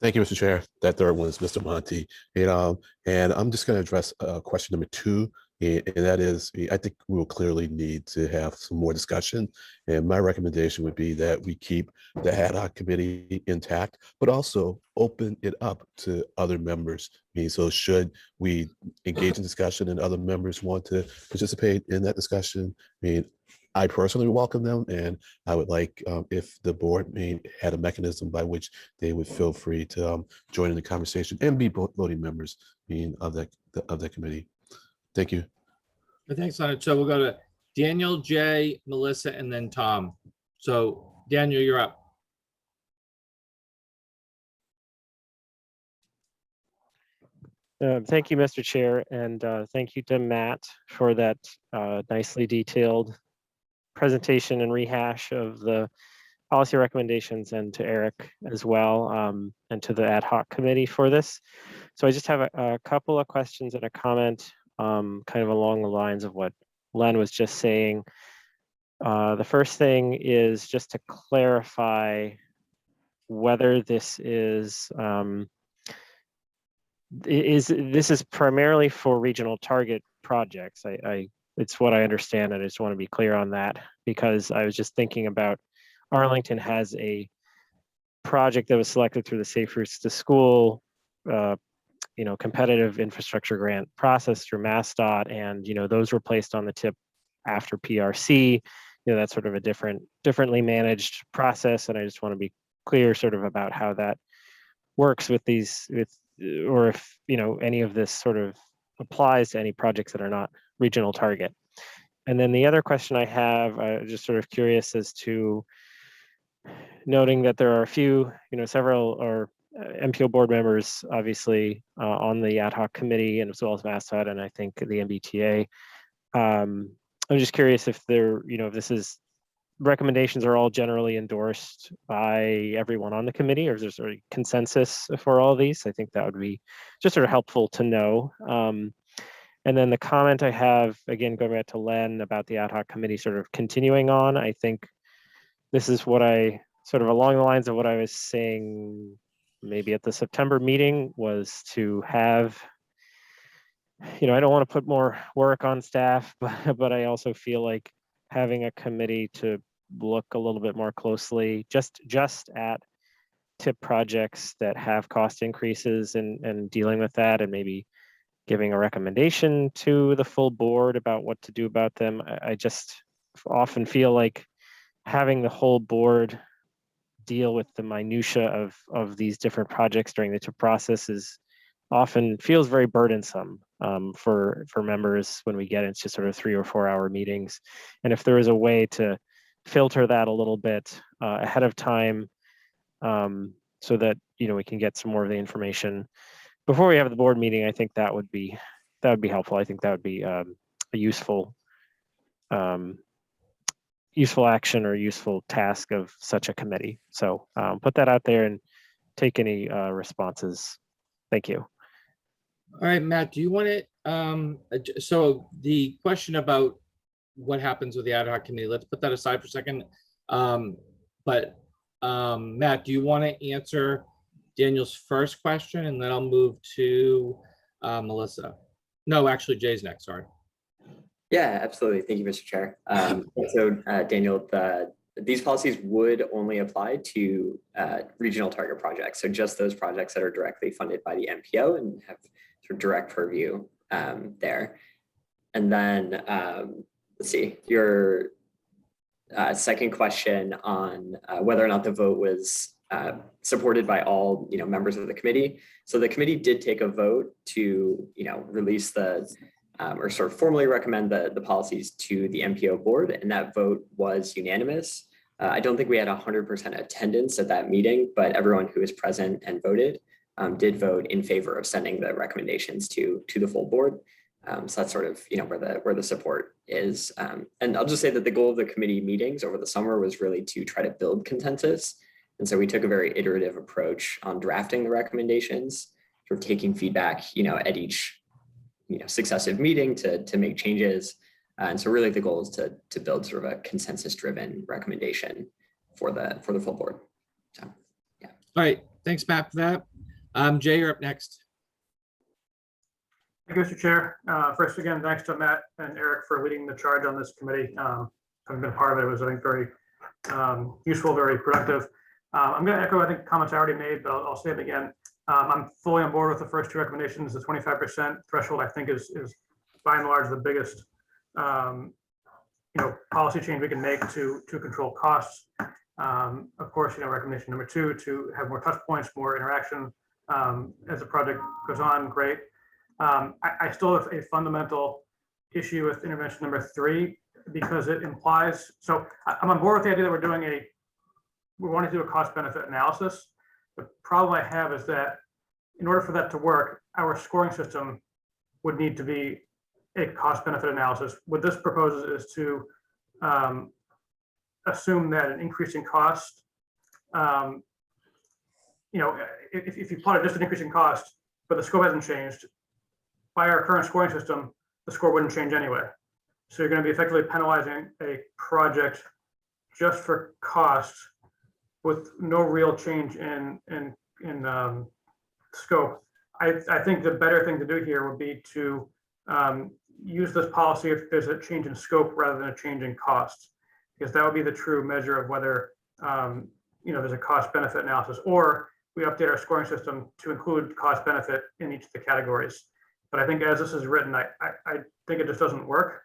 Thank you, Mr. Chair. That third one is Mr. Monty. And I'm just going to address question number 2 And that is, I think we'll clearly need to have some more discussion. And my recommendation would be that we keep the ad hoc committee intact, but also open it up to other members. So should we engage in discussion and other members want to participate in that discussion, I personally welcome them, and I would like if the board had a mechanism by which they would feel free to join in the conversation and be voting members of that committee. Thank you. Thanks, Leonard. So we'll go to Daniel, Jay, Melissa, and then Tom. So Daniel, you're up. Thank you, Mr. Chair, and thank you to Matt for that nicely detailed presentation and rehash of the policy recommendations, and to Eric as well, and to the ad hoc committee for this. So I just have a couple of questions and a comment kind of along the lines of what Len was just saying. The first thing is just to clarify whether this is primarily for regional target projects. It's what I understand, and I just want to be clear on that, because I was just thinking about Arlington has a project that was selected through the Safe Routes to School competitive infrastructure grant process through MassDOT, and those were placed on the tip after PRC. That's sort of a differently managed process, and I just want to be clear sort of about how that works with these, or if any of this sort of applies to any projects that are not regional target. And then the other question I have, just sort of curious as to, noting that there are a few, several or MPO board members, obviously, on the ad hoc committee, and as well as MassDOT, and I think the MBTA. I'm just curious if if this is, recommendations are all generally endorsed by everyone on the committee, or is there sort of consensus for all of these? I think that would be just sort of helpful to know. And then the comment I have, again, going back to Len about the ad hoc committee sort of continuing on, I think this is what I sort of along the lines of what I was saying maybe at the September meeting, was to have, I don't want to put more work on staff, but I also feel like having a committee to look a little bit more closely just at TIP projects that have cost increases, and dealing with that, and maybe giving a recommendation to the full board about what to do about them. I just often feel like having the whole board deal with the minutia of these different projects during the TIP process often feels very burdensome for members when we get into sort of 3 or 4 hour meetings. And if there is a way to filter that a little bit ahead of time, so that we can get some more of the information before we have the board meeting, I think that would be helpful. I think that would be a useful action or useful task of such a committee. So put that out there and take any responses. Thank you. All right, Matt, do you want it? So the question about what happens with the ad hoc committee, let's put that aside for a second. But Matt, do you want to answer Daniel's first question, and then I'll move to Melissa? No, actually, Jay's next. Sorry. Yeah, absolutely. Thank you, Mr. Chair. So Daniel, these policies would only apply to regional target projects. So just those projects that are directly funded by the MPO and have sort of direct purview there. And then let's see, your second question on whether or not the vote was supported by all members of the committee. So the committee did take a vote to release the or sort of formally recommend the policies to the MPO board, and that vote was unanimous. I don't think we had 100% attendance at that meeting, but everyone who was present and voted did vote in favor of sending the recommendations to the full board. So that's sort of where the support is. And I'll just say that the goal of the committee meetings over the summer was really to try to build consensus. And so we took a very iterative approach on drafting the recommendations, sort of taking feedback, at each successive meeting to make changes. And so really the goal is to build sort of a consensus-driven recommendation for the full board. So yeah. All right, thanks, Matt, for that. Jay, you're up next. Thank you, Mr. Chair. First, again, thanks to Matt and Eric for leading the charge on this committee. I've been part of it. It was, I think, very useful, very productive. I'm going to echo, I think, comments I already made, but I'll say it again. I'm fully on board with the first two recommendations. The 25% threshold, I think, is by and large the biggest policy change we can make to control costs. Of course, recommendation number 2, to have more touch points, more interaction as the project goes on. Great. I still have a fundamental issue with intervention number 3 because it implies, so I'm on board with the idea that we want to do a cost benefit analysis. The problem I have is that in order for that to work, our scoring system would need to be a cost benefit analysis. What this proposes is to assume that an increase in cost, if you plotted just an increase in cost, but the scope hasn't changed, by our current scoring system, the score wouldn't change anyway. So you're going to be effectively penalizing a project just for cost with no real change in scope. I think the better thing to do here would be to use this policy if there's a change in scope rather than a change in cost, because that would be the true measure of whether there's a cost benefit analysis, or we update our scoring system to include cost benefit in each of the categories. But I think as this is written, I think it just doesn't work.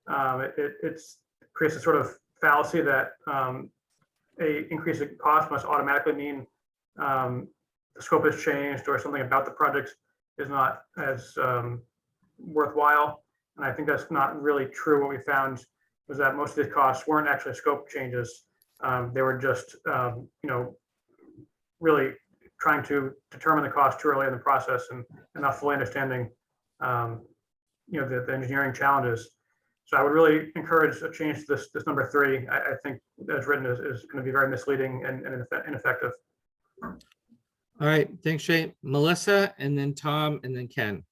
It creates a sort of fallacy that a increase in cost must automatically mean the scope has changed or something about the project is not as worthwhile. And I think that's not really true. What we found was that most of these costs weren't actually scope changes. They were just, really trying to determine the cost too early in the process and not fully understanding, the engineering challenges. So I would really encourage a change to this number 3. I think as written is going to be very misleading and ineffective. All right, thanks, Shay. Melissa, and then Tom, and then Ken.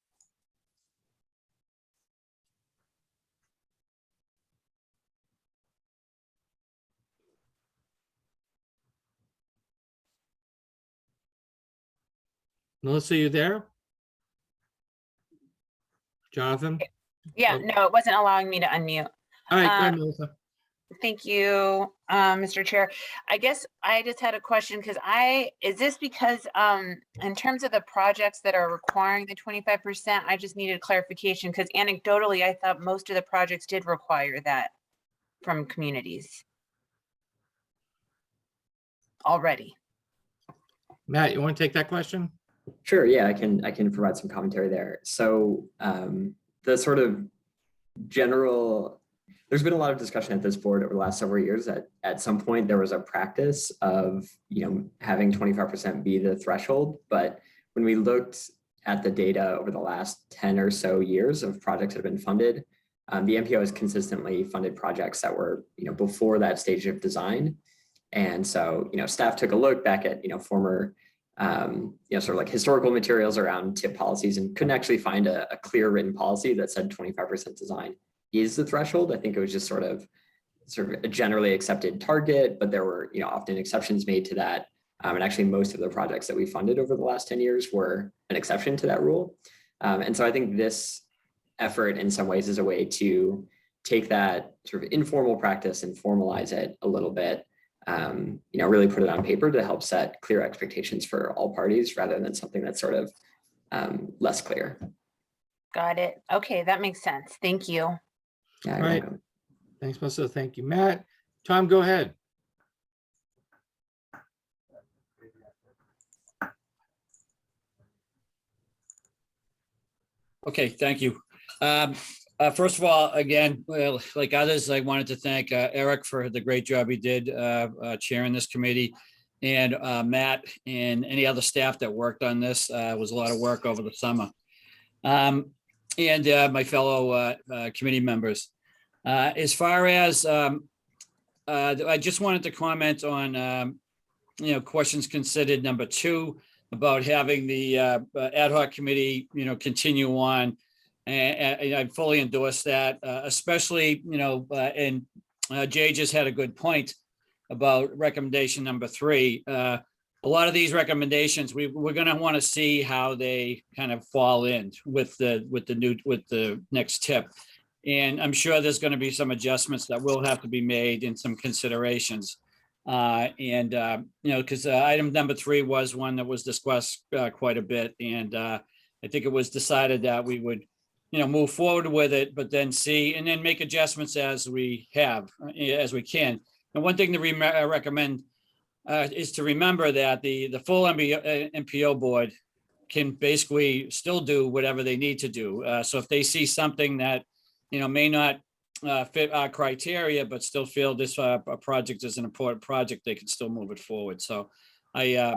Melissa, you there? Jonathan? Yeah, no, it wasn't allowing me to unmute. All right, go ahead, Melissa. Thank you, Mr. Chair. I guess I just had a question because is this because in terms of the projects that are requiring the 25%, I just needed clarification because anecdotally, I thought most of the projects did require that from communities already. Matt, you want to take that question? Sure, yeah, I can provide some commentary there. So the sort of general, there's been a lot of discussion at this board over the last several years that at some point there was a practice of having 25% be the threshold. But when we looked at the data over the last 10 or so years of projects that have been funded, the MPO has consistently funded projects that were before that stage of design. And so staff took a look back at former sort of like historical materials around TIP policies and couldn't actually find a clear written policy that said 25% design is the threshold. I think it was just sort of a generally accepted target, but there were often exceptions made to that. And actually most of the projects that we funded over the last 10 years were an exception to that rule. And so I think this effort in some ways is a way to take that sort of informal practice and formalize it a little bit. Really put it on paper to help set clear expectations for all parties rather than something that's sort of less clear. Got it. Okay, that makes sense. Thank you. Yeah, all right. Welcome. Thanks, Melissa. Thank you, Matt. Tom, go ahead. Okay, thank you. First of all, again, well, like others, I wanted to thank Eric for the great job he did chairing this committee, and Matt and any other staff that worked on this. Was a lot of work over the summer. And my fellow committee members. As far as, I just wanted to comment on, questions considered number 2 about having the ad hoc committee, continue on. And I fully endorse that, especially, and Jay just had a good point about recommendation number 3. a lot of these recommendations, we're going to want to see how they kind of fall in with the next tip. And I'm sure there's going to be some adjustments that will have to be made and some considerations. Because item number 3 was one that was discussed quite a bit. And I think it was decided that we would, move forward with it, but then see, and then make adjustments as we can. And one thing to recommend is to remember that the full MPO board can basically still do whatever they need to do. So if they see something that, may not fit our criteria, but still feel this project is an important project, they can still move it forward. So I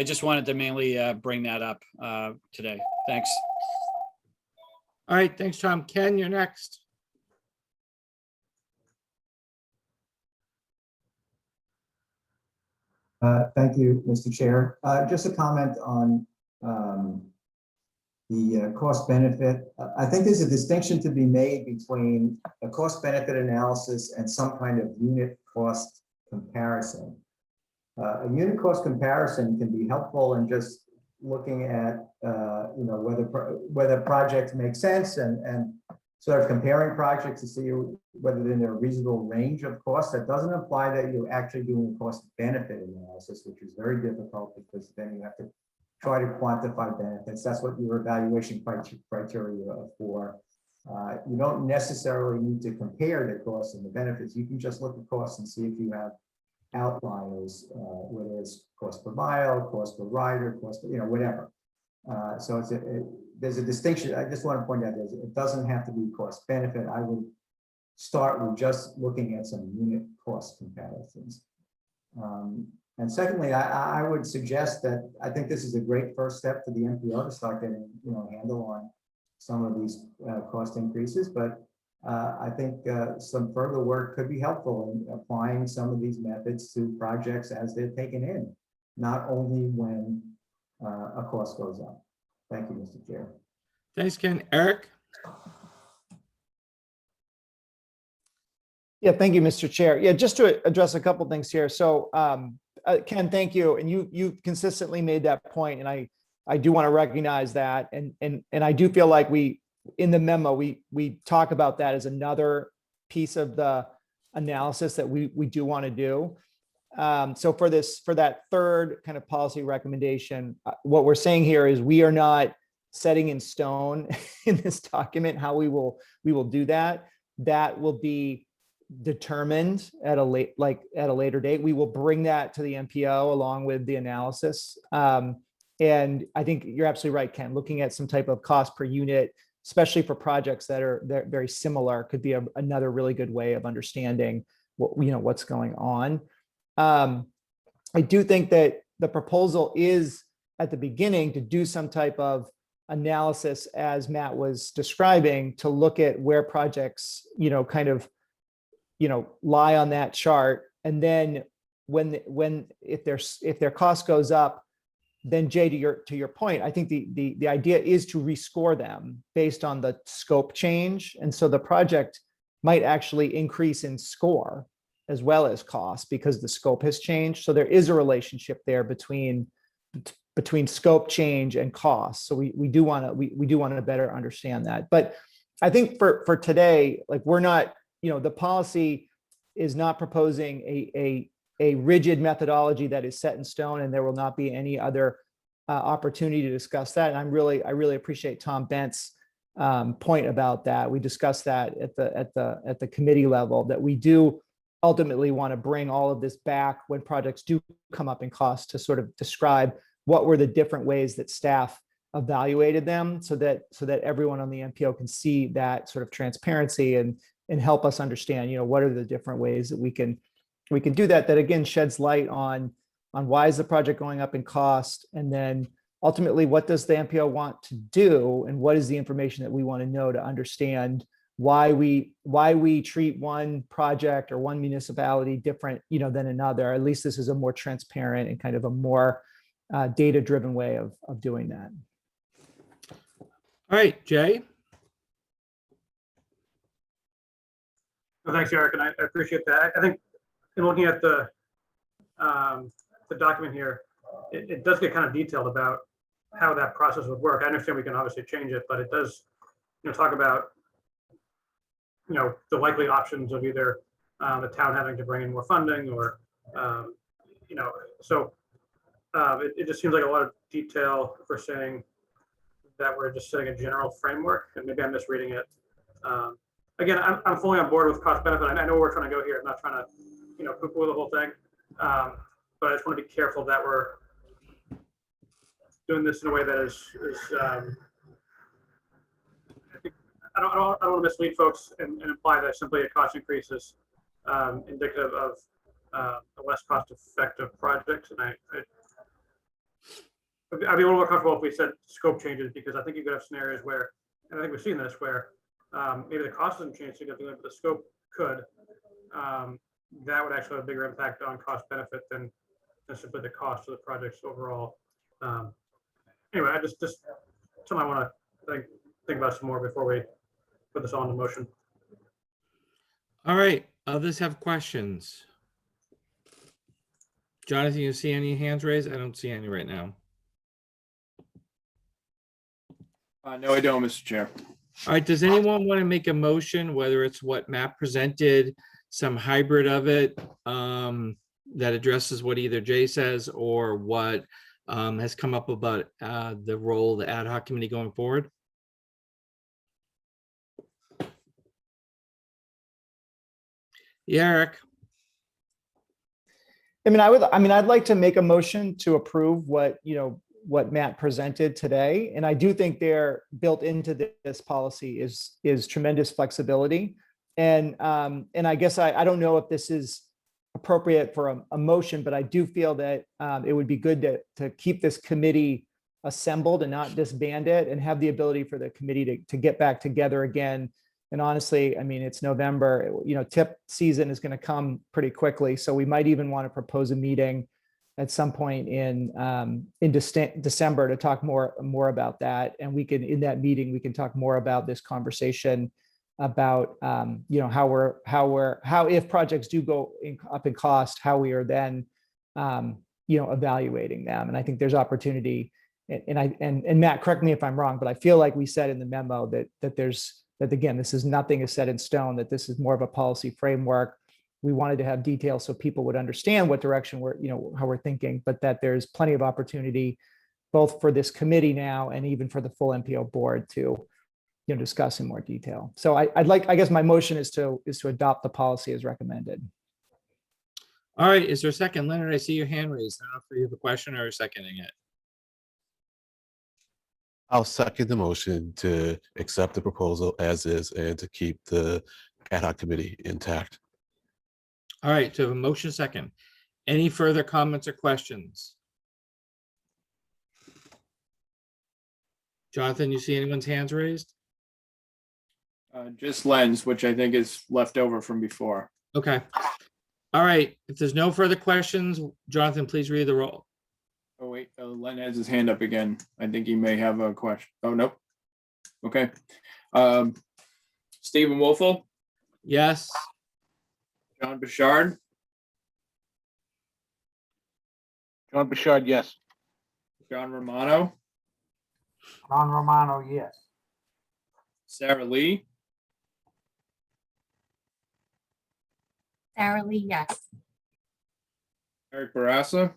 just wanted to mainly bring that up today. Thanks. All right, thanks, Tom. Ken, you're next. Thank you, Mr. Chair. Just a comment on the cost benefit. I think there's a distinction to be made between a cost benefit analysis and some kind of unit cost comparison. A unit cost comparison can be helpful in just looking at whether projects make sense and sort of comparing projects to see whether they're in a reasonable range of costs. That doesn't imply that you're actually doing a cost benefit analysis, which is very difficult because then you have to try to quantify benefits. That's what your evaluation criteria are for. You don't necessarily need to compare the costs and the benefits. You can just look at costs and see if you have outliers, whether it's cost per mile, cost per rider, cost, whatever. So there's a distinction. I just want to point out that it doesn't have to be cost benefit. I would start with just looking at some unit cost comparisons. And secondly, I would suggest that I think this is a great first step for the MPO to start getting a handle on some of these cost increases, but I think some further work could be helpful in applying some of these methods to projects as they're taken in, not only when a cost goes up. Thank you, Mr. Chair. Thanks, Ken. Eric? Yeah, thank you, Mr. Chair. Yeah, just to address a couple things here. So, Ken, thank you. And you consistently made that point, and I do want to recognize that. And I do feel like in the memo, we talk about that as another piece of the analysis that we do want to do. So for that third kind of policy recommendation, what we're saying here is we are not setting in stone in this document how we will do that. That will be determined at a later date. We will bring that to the MPO along with the analysis. And I think you're absolutely right, Ken. Looking at some type of cost per unit, especially for projects that are very similar, could be another really good way of understanding what's going on. I do think that the proposal is at the beginning to do some type of analysis, as Matt was describing, to look at where projects, lie on that chart. And then if their cost goes up, then Jay, to your point, I think the idea is to rescore them based on the scope change. And so the project might actually increase in score as well as cost because the scope has changed. So there is a relationship there between scope change and cost. So we do want to better understand that. But I think for today, like we're not, the policy is not proposing a rigid methodology that is set in stone, and there will not be any other opportunity to discuss that. And I really appreciate Tom Bent's point about that. We discussed that at the committee level, that we do ultimately want to bring all of this back when projects do come up in cost to sort of describe what were the different ways that staff evaluated them, so that everyone on the MPO can see that sort of transparency and help us understand, what are the different ways that we can do that again sheds light on why is the project going up in cost, and then ultimately what does the MPO want to do, and what is the information that we want to know to understand why we treat one project or one municipality different than another. At least this is a more transparent and kind of a more data-driven way of doing that. All right, Jay. Well, thanks, Eric, and I appreciate that. I think in looking at the document here, it does get kind of detailed about how that process would work. I understand we can obviously change it, but it does, talk about, the likely options of either the town having to bring in more funding or, so it just seems like a lot of detail for saying that we're just setting a general framework, and maybe I'm misreading it. Again, I'm fully on board with cost benefit. I know where we're trying to go here. I'm not trying to, poo-poo the whole thing. But I just want to be careful that we're doing this in a way that is I don't want to mislead folks and imply that simply a cost increase is indicative of a less cost-effective project. And I'd be a little more comfortable if we said scope changes, because I think you could have scenarios where, and I think we've seen this, where maybe the cost doesn't change significantly, but the scope could. That would actually have a bigger impact on cost benefit than simply the cost of the projects overall. Anyway, I just something I want to think about some more before we put this on the motion. All right, others have questions? Jonathan, you see any hands raised? I don't see any right now. No, I don't, Mr. Chair. All right, does anyone want to make a motion, whether it's what Matt presented, some hybrid of it that addresses what either Jay says or what has come up about the role of the ad hoc committee going forward? Yeah, Eric. I'd like to make a motion to approve what Matt presented today. And I do think they're built into this policy is tremendous flexibility. And I guess I don't know if this is appropriate for a motion, but I do feel that it would be good to keep this committee assembled and not disband it, and have the ability for the committee to get back together again. And honestly, it's November, tip season is going to come pretty quickly. So we might even want to propose a meeting at some point in December to talk more about that. And in that meeting, we can talk more about this conversation about, how if projects do go up in cost, how we are then, evaluating them. And I think there's opportunity, and Matt, correct me if I'm wrong, but I feel like we said in the memo that again, nothing is set in stone, that this is more of a policy framework. We wanted to have details so people would understand what direction how we're thinking, but that there's plenty of opportunity both for this committee now and even for the full MPO board to, discuss in more detail. So I guess my motion is to adopt the policy as recommended. All right, is there a second? Leonard, I see your hand raised. I don't know if you have a question or seconding it. I'll second the motion to accept the proposal as is and to keep the ad hoc committee intact. All right, so a motion second. Any further comments or questions? Jonathan, you see anyone's hands raised? Just Len's, which I think is left over from before. Okay. All right, if there's no further questions, Jonathan, please read the roll. Oh, wait, Len has his hand up again. I think he may have a question. Oh, nope. Okay. Stephen Wolfel? Yes. John Bouchard? John Bouchard, yes. John Romano? John Romano, yes. Sarah Lee? Sarah Lee, yes. Eric Barassa?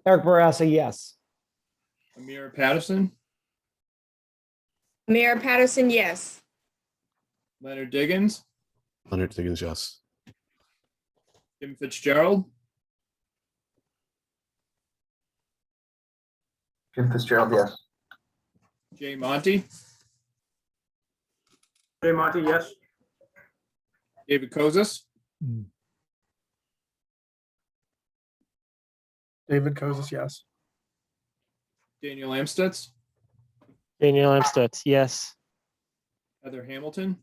Eric Barassa, yes. Amira Patterson? Mayor Patterson, yes. Leonard Diggins? Leonard Diggins, yes. Tim Fitzgerald? Jim Fitzgerald, yes. Jay Monty? Jay Monty, yes. David Kozis? David Kozis, yes. Daniel Amstutz? Daniel Amstutz, yes. Heather Hamilton?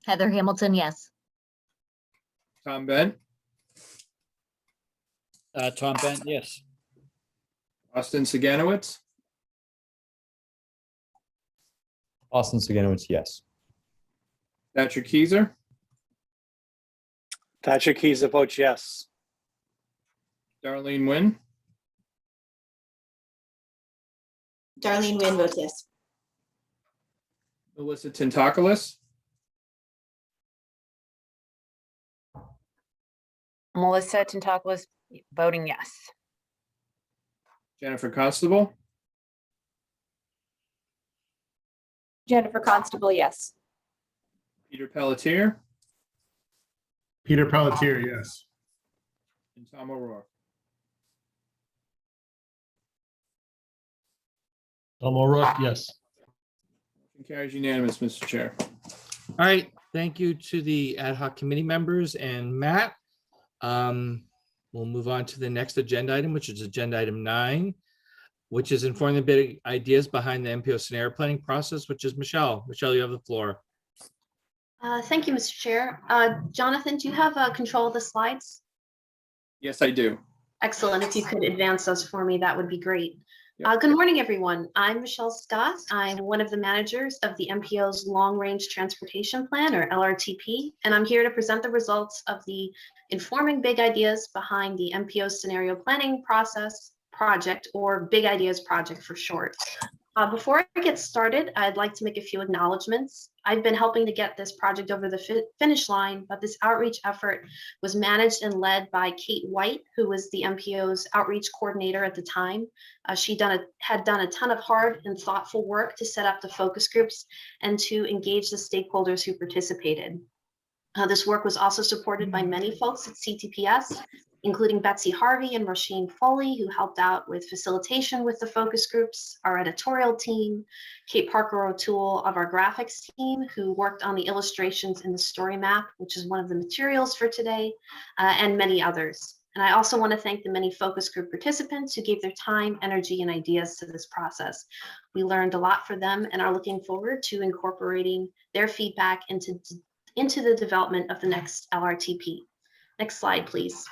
Heather Hamilton, yes. Tom Bent? Tom Bent, yes. Austin Siganowitz? Austin Siganowitz, yes. Patrick Keyser? Thatcher Keyser votes yes. Darlene Nguyen, Darlene Nguyen votes yes. Melissa Tintakoulis, Melissa Tintakoulis voting yes. Jennifer Constable, Jennifer Constable, yes. Peter Pelletier, Peter Pelletier, yes. and Tom O'Rourke. Tom O'Rourke, yes. Motion carries unanimous, Mr. Chair. All right, thank you to the ad hoc committee members and Matt. We'll move on to the next agenda item, which is agenda item 9, which is informing the big ideas behind the MPO scenario planning process, which is Michelle. Michelle, you have the floor. Thank you, Mr. Chair. Jonathan, do you have control of the slides? Yes, I do. Excellent. If you could advance those for me, that would be great. Yep. Good morning, everyone. I'm Michelle Scott. I'm one of the managers of the MPO's Long Range Transportation Plan, or LRTP, and I'm here to present the results of the informing big ideas behind the MPO scenario planning process project, or Big Ideas Project for short. Before I get started, I'd like to make a few acknowledgments. I've been helping to get this project over the finish line, but this outreach effort was managed and led by Kate White, who was the MPO's outreach coordinator at the time. She had done a ton of hard and thoughtful work to set up the focus groups and to engage the stakeholders who participated. This work was also supported by many folks at CTPS, including Betsy Harvey and Roisin Foley, who helped out with facilitation with the focus groups, our editorial team, Kate Parker O'Toole of our graphics team, who worked on the illustrations in the story map, which is one of the materials for today, and many others. And I also want to thank the many focus group participants who gave their time, energy, and ideas to this process. We learned a lot for them and are looking forward to incorporating their feedback into the development of the next LRTP. Next slide, please.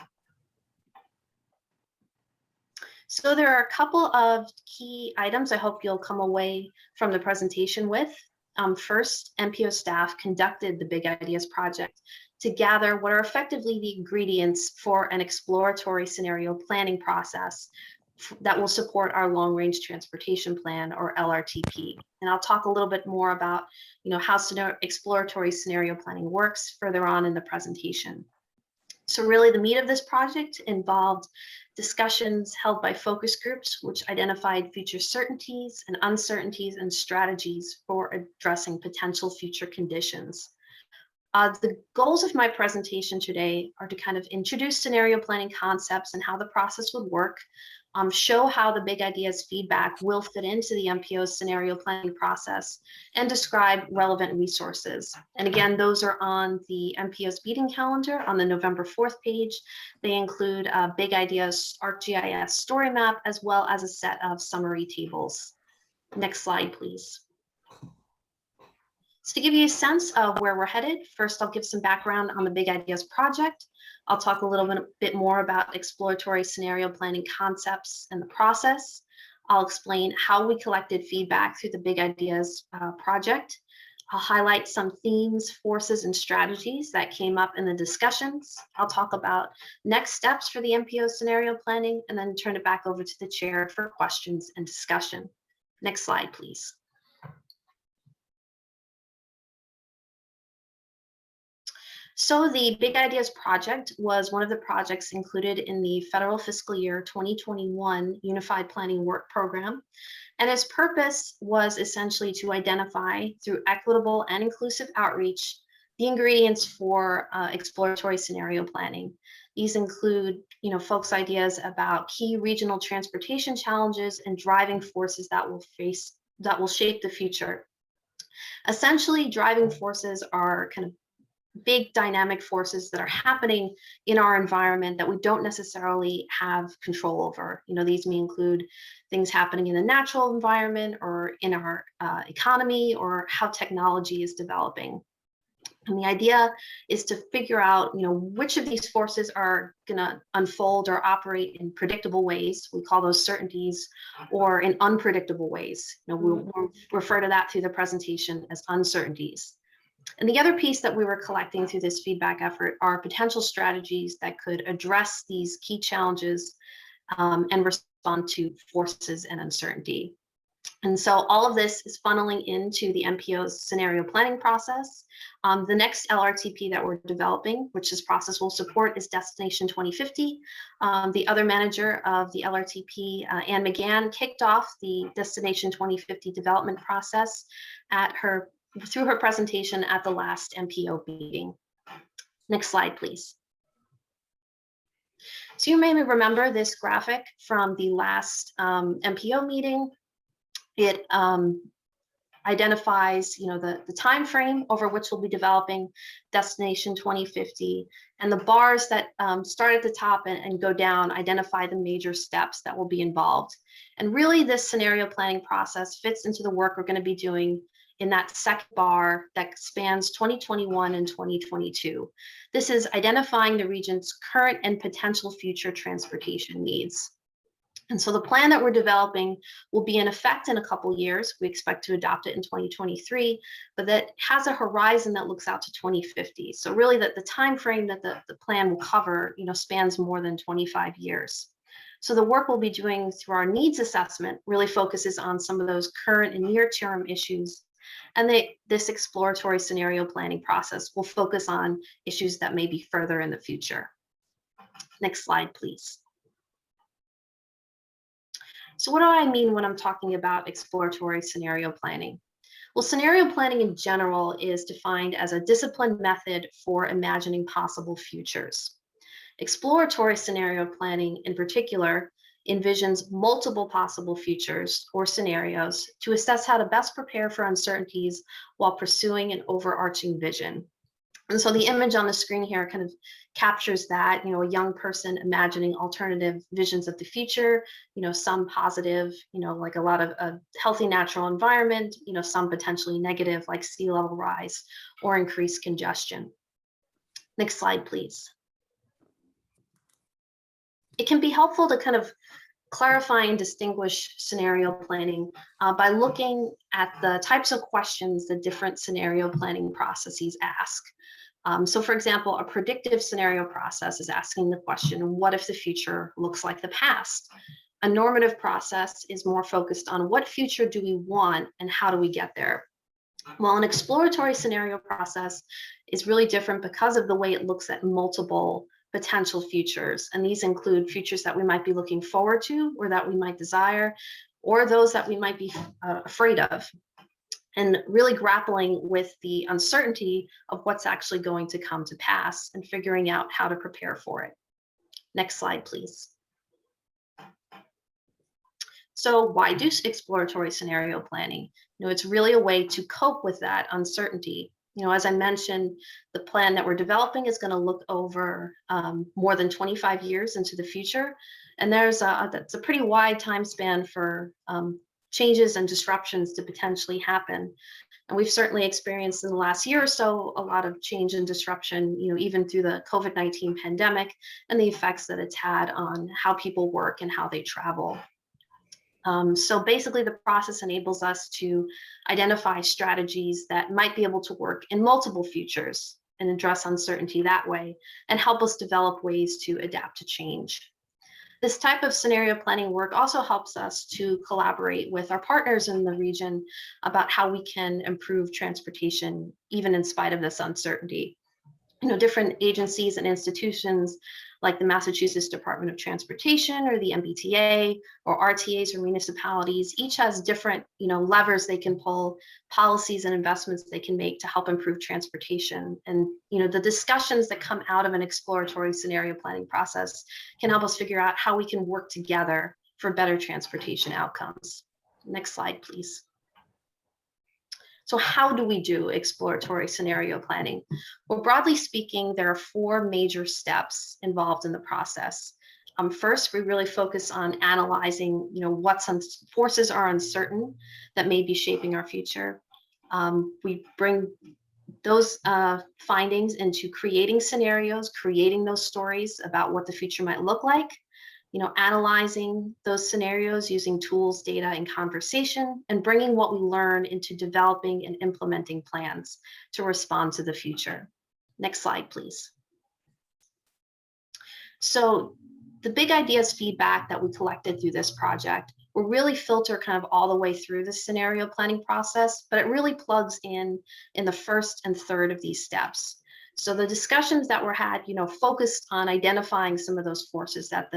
So there are a couple of key items I hope you'll come away from the presentation with. First, MPO staff conducted the Big Ideas Project to gather what are effectively the ingredients for an exploratory scenario planning process that will support our Long Range Transportation Plan, or LRTP. And I'll talk a little bit more about how exploratory scenario planning works further on in the presentation. So really the meat of this project involved discussions held by focus groups, which identified future certainties and uncertainties and strategies for addressing potential future conditions. The goals of my presentation today are to kind of introduce scenario planning concepts and how the process would work, show how the Big Ideas feedback will fit into the MPO's scenario planning process, and describe relevant resources. And again, those are on the MPO's meeting calendar on the November 4th page. They include Big Ideas ArcGIS story map, as well as a set of summary tables. Next slide, please. So to give you a sense of where we're headed, first I'll give some background on the Big Ideas project. I'll talk a little bit more about exploratory scenario planning concepts and the process. I'll explain how we collected feedback through the Big Ideas project. I'll highlight some themes, forces, and strategies that came up in the discussions. I'll talk about next steps for the MPO scenario planning, and then turn it back over to the chair for questions and discussion. Next slide, please. So the Big Ideas Project was one of the projects included in the federal fiscal year 2021 Unified Planning Work Program. And its purpose was essentially to identify, through equitable and inclusive outreach, the ingredients for exploratory scenario planning. These include, folks' ideas about key regional transportation challenges and driving forces that will shape the future. Essentially, driving forces are kind of big dynamic forces that are happening in our environment that we don't necessarily have control over. These may include things happening in the natural environment or in our economy, or how technology is developing. And the idea is to figure out, which of these forces are going to unfold or operate in predictable ways. We call those certainties, or in unpredictable ways. We'll refer to that through the presentation as uncertainties. And the other piece that we were collecting through this feedback effort are potential strategies that could address these key challenges and respond to forces and uncertainty. And so all of this is funneling into the MPO's scenario planning process. The next LRTP that we're developing, which this process will support, is Destination 2050. The other manager of the LRTP, Anne McGann, kicked off the Destination 2050 development process through her presentation at the last MPO meeting. Next slide, please. So you may remember this graphic from the last MPO meeting. It identifies, the time frame over which we'll be developing Destination 2050, and the bars that start at the top and go down identify the major steps that will be involved. And really, this scenario planning process fits into the work we're going to be doing in that second bar that spans 2021 and 2022. This is identifying the region's current and potential future transportation needs. And so the plan that we're developing will be in effect in a couple years. We expect to adopt it in 2023, but that has a horizon that looks out to 2050. So really that the time frame that the plan will cover, spans more than 25 years. So the work we'll be doing through our needs assessment really focuses on some of those current and near-term issues. And this exploratory scenario planning process will focus on issues that may be further in the future. Next slide, please. So what do I mean when I'm talking about exploratory scenario planning? Well, scenario planning in general is defined as a disciplined method for imagining possible futures. Exploratory scenario planning in particular envisions multiple possible futures or scenarios to assess how to best prepare for uncertainties while pursuing an overarching vision. And so the image on the screen here kind of captures that, a young person imagining alternative visions of the future, some positive, like a lot of a healthy natural environment, some potentially negative like sea level rise or increased congestion. Next slide, please. It can be helpful to kind of clarify and distinguish scenario planning by looking at the types of questions that different scenario planning processes ask. So for example, a predictive scenario process is asking the question, what if the future looks like the past? A normative process is more focused on what future do we want and how do we get there? Well, an exploratory scenario process is really different because of the way it looks at multiple potential futures. And these include futures that we might be looking forward to or that we might desire, or those that we might be afraid of. And really grappling with the uncertainty of what's actually going to come to pass and figuring out how to prepare for it. Next slide, please. So why do exploratory scenario planning? It's really a way to cope with that uncertainty. As I mentioned, the plan that we're developing is going to look over more than 25 years into the future. And that's a pretty wide time span for changes and disruptions to potentially happen. And we've certainly experienced in the last year or so a lot of change and disruption, even through the COVID-19 pandemic and the effects that it's had on how people work and how they travel. So basically the process enables us to identify strategies that might be able to work in multiple futures and address uncertainty that way and help us develop ways to adapt to change. This type of scenario planning work also helps us to collaborate with our partners in the region about how we can improve transportation, even in spite of this uncertainty. Different agencies and institutions like the Massachusetts Department of Transportation or the MBTA or RTAs or municipalities, each has different, levers they can pull, policies and investments they can make to help improve transportation. And, the discussions that come out of an exploratory scenario planning process can help us figure out how we can work together for better transportation outcomes. Next slide, please. So how do we do exploratory scenario planning? Well, broadly speaking, there are 4 major steps involved in the process. First, we really focus on analyzing, what some forces are uncertain that may be shaping our future. We bring those findings into creating scenarios, creating those stories about what the future might look like. analyzing those scenarios using tools, data, and conversation, and bringing what we learn into developing and implementing plans to respond to the future. Next slide, please. So the big ideas feedback that we collected through this project will really filter kind of all the way through the scenario planning process, but it really plugs in the first and third of these steps. So the discussions that were had, focused on identifying some of those forces that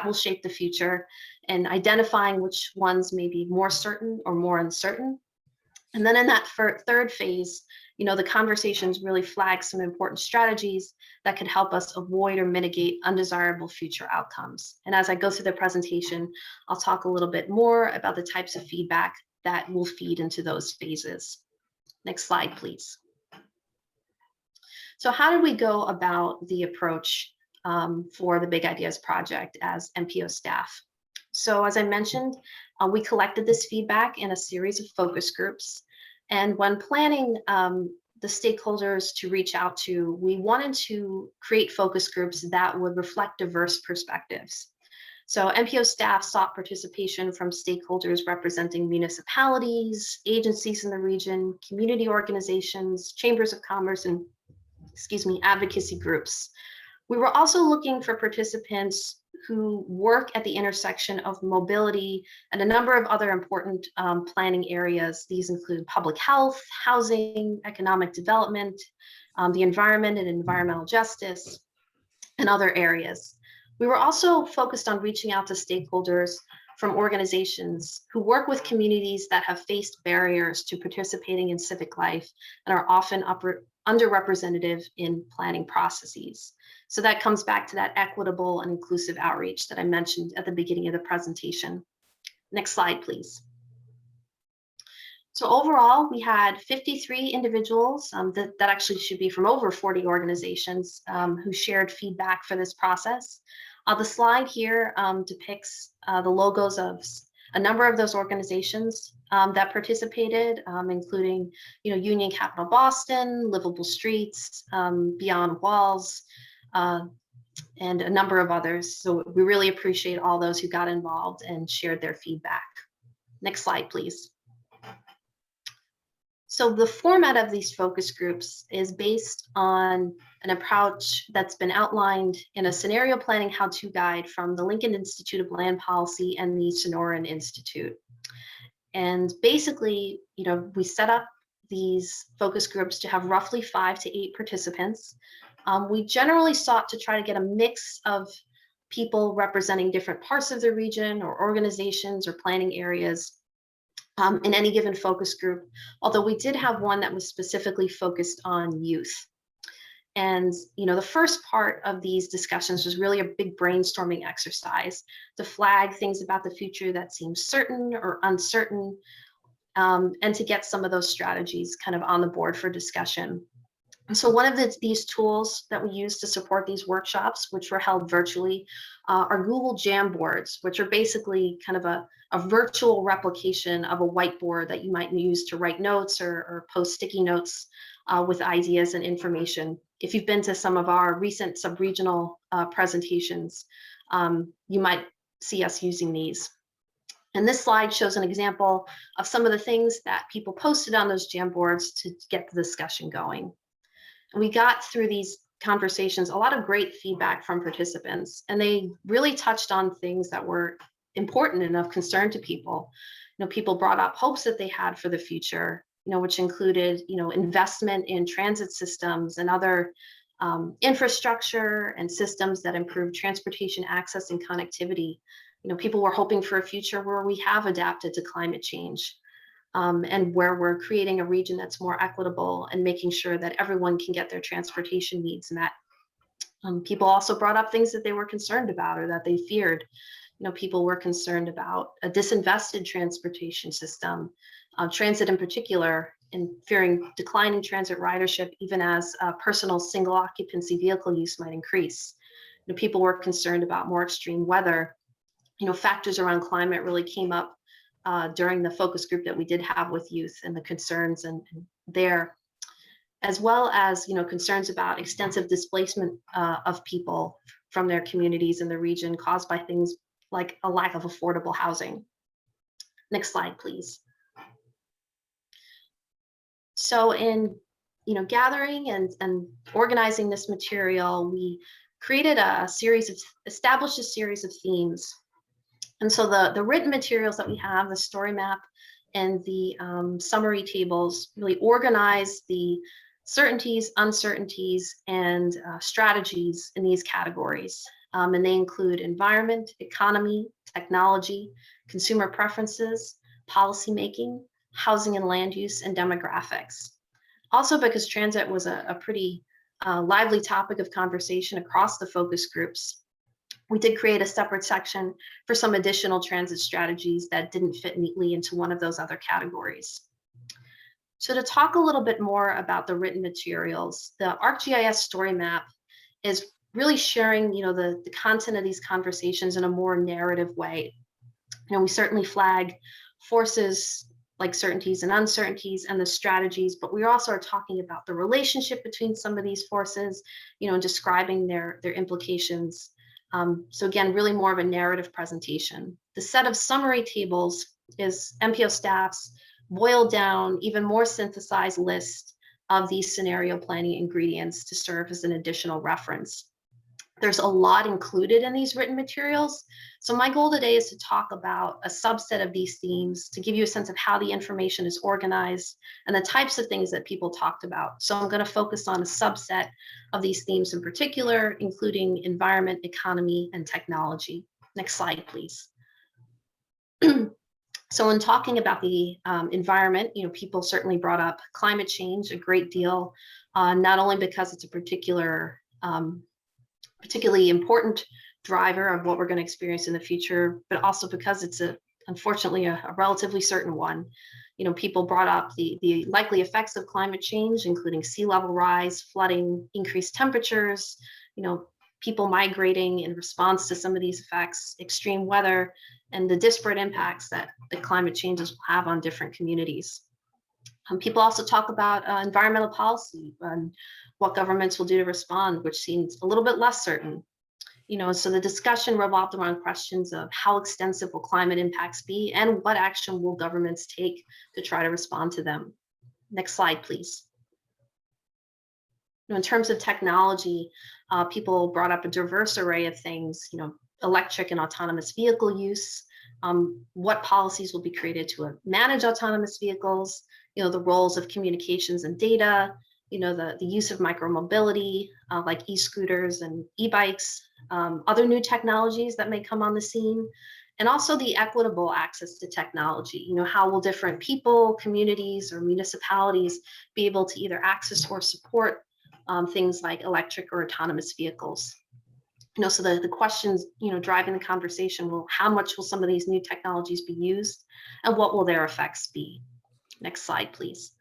will shape the future and identifying which ones may be more certain or more uncertain. And then in that third phase, the conversations really flag some important strategies that could help us avoid or mitigate undesirable future outcomes. And as I go through the presentation, I'll talk a little bit more about the types of feedback that will feed into those phases. Next slide, please. So how did we go about the approach for the Big Ideas project as MPO staff? So as I mentioned, we collected this feedback in a series of focus groups. And when planning the stakeholders to reach out to, we wanted to create focus groups that would reflect diverse perspectives. So MPO staff sought participation from stakeholders representing municipalities, agencies in the region, community organizations, chambers of commerce, and advocacy groups. We were also looking for participants who work at the intersection of mobility and a number of other important planning areas. These include public health, housing, economic development, the environment and environmental justice, and other areas. We were also focused on reaching out to stakeholders from organizations who work with communities that have faced barriers to participating in civic life and are often underrepresented in planning processes. So that comes back to that equitable and inclusive outreach that I mentioned at the beginning of the presentation. Next slide, please. So overall, we had 53 individuals that actually should be from over 40 organizations who shared feedback for this process. The slide here depicts the logos of a number of those organizations that participated, including Union Capital Boston, Livable Streets, Beyond Walls, and a number of others. So we really appreciate all those who got involved and shared their feedback. Next slide, please. So the format of these focus groups is based on an approach that's been outlined in a scenario planning how-to guide from the Lincoln Institute of Land Policy and the Sonoran Institute. And basically, we set up these focus groups to have roughly 5 to 8 participants. We generally sought to try to get a mix of people representing different parts of the region or organizations or planning areas in any given focus group, although we did have one that was specifically focused on youth. And the first part of these discussions was really a big brainstorming exercise to flag things about the future that seem certain or uncertain, and to get some of those strategies kind of on the board for discussion. And so one of these tools that we use to support these workshops, which were held virtually, are Google Jamboards, which are basically kind of a virtual replication of a whiteboard that you might use to write notes or post sticky notes with ideas and information. If you've been to some of our recent sub-regional presentations, you might see us using these. And this slide shows an example of some of the things that people posted on those Jamboards to get the discussion going. And we got through these conversations a lot of great feedback from participants, and they really touched on things that were important and of concern to people. People brought up hopes that they had for the future, which included, investment in transit systems and other infrastructure and systems that improve transportation access and connectivity. People were hoping for a future where we have adapted to climate change, and where we're creating a region that's more equitable and making sure that everyone can get their transportation needs met. People also brought up things that they were concerned about or that they feared. People were concerned about a disinvested transportation system, transit in particular, and fearing declining transit ridership, even as personal single occupancy vehicle use might increase. People were concerned about more extreme weather. Factors around climate really came up during the focus group that we did have with youth and the concerns and there, as well as concerns about extensive displacement of people from their communities in the region caused by things like a lack of affordable housing. Next slide, please. So in gathering and organizing this material, we created established a series of themes. And so the written materials that we have, the story map and the summary tables, really organize the certainties, uncertainties, and strategies in these categories. And they include environment, economy, technology, consumer preferences, policymaking, housing and land use, and demographics. Also, because transit was a pretty lively topic of conversation across the focus groups, we did create a separate section for some additional transit strategies that didn't fit neatly into one of those other categories. So to talk a little bit more about the written materials, the ArcGIS story map is really sharing the content of these conversations in a more narrative way. We certainly flag forces like certainties and uncertainties and the strategies, but we also are talking about the relationship between some of these forces, and describing their implications. So again, really more of a narrative presentation. The set of summary tables is MPO staff's boiled down, even more synthesized list of these scenario planning ingredients to serve as an additional reference. There's a lot included in these written materials. So my goal today is to talk about a subset of these themes to give you a sense of how the information is organized and the types of things that people talked about. So I'm going to focus on a subset of these themes in particular, including environment, economy, and technology. Next slide, please. So in talking about the environment, people certainly brought up climate change a great deal, not only because it's a particularly important driver of what we're going to experience in the future, but also because it's unfortunately a relatively certain one. People brought up the likely effects of climate change, including sea level rise, flooding, increased temperatures, people migrating in response to some of these effects, extreme weather, and the disparate impacts that the climate changes will have on different communities. People also talk about environmental policy and what governments will do to respond, which seems a little bit less certain. So the discussion revolved around questions of how extensive will climate impacts be and what action will governments take to try to respond to them. Next slide, please. In terms of technology, people brought up a diverse array of things, electric and autonomous vehicle use, what policies will be created to manage autonomous vehicles, the roles of communications and data, the use of micromobility, like e-scooters and e-bikes, other new technologies that may come on the scene, and also the equitable access to technology. How will different people, communities, or municipalities be able to either access or support things like electric or autonomous vehicles? So the questions, driving the conversation will, how much will some of these new technologies be used and what will their effects be? Next slide, please.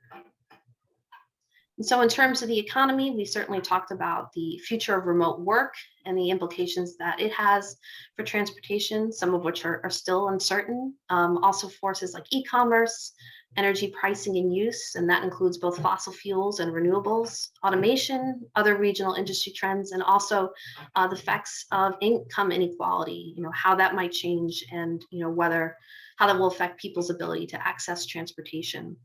And so in terms of the economy, we certainly talked about the future of remote work and the implications that it has for transportation, some of which are still uncertain. Also forces like e-commerce, energy pricing and use, and that includes both fossil fuels and renewables, automation, other regional industry trends, and also the effects of income inequality, how that might change and how that will affect people's ability to access transportation.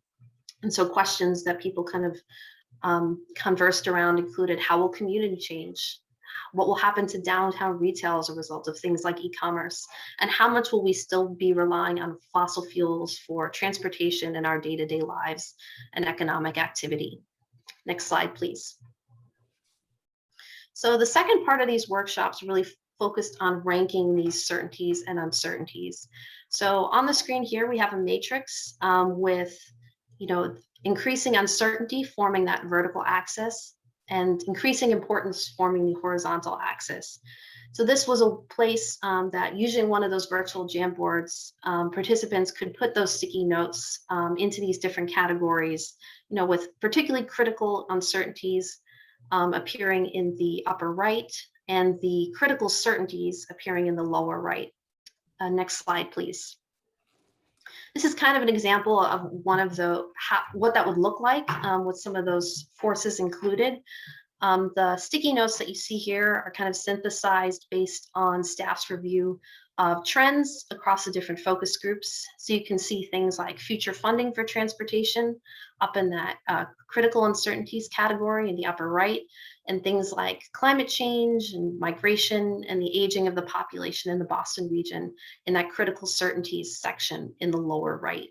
And so questions that people kind of conversed around included, how will community change? What will happen to downtown retail as a result of things like e-commerce? And how much will we still be relying on fossil fuels for transportation in our day-to-day lives and economic activity? Next slide, please. So the second part of these workshops really focused on ranking these certainties and uncertainties. So on the screen here, we have a matrix with, increasing uncertainty forming that vertical axis and increasing importance forming the horizontal axis. So this was a place that usually in one of those virtual Jamboards, participants could put those sticky notes into these different categories, with particularly critical uncertainties appearing in the upper right and the critical certainties appearing in the lower right. Next slide, please. This is kind of an example of one of what that would look like with some of those forces included. The sticky notes that you see here are kind of synthesized based on staff's review of trends across the different focus groups. So you can see things like future funding for transportation up in that critical uncertainties category in the upper right, and things like climate change and migration and the aging of the population in the Boston region in that critical certainties section in the lower right.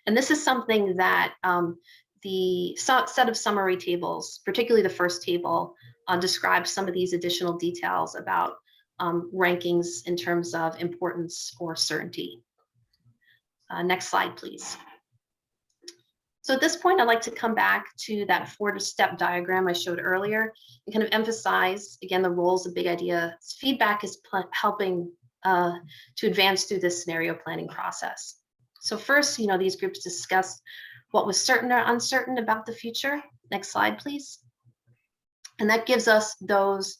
And this is something that the set of summary tables, particularly the first table, describes some of these additional details about rankings in terms of importance or certainty. Next slide, please. So at this point, I'd like to come back to that 4-step diagram I showed earlier and kind of emphasize, again, the roles of big ideas. Feedback is helping to advance through this scenario planning process. So first, these groups discuss what was certain or uncertain about the future. Next slide, please. And that gives us those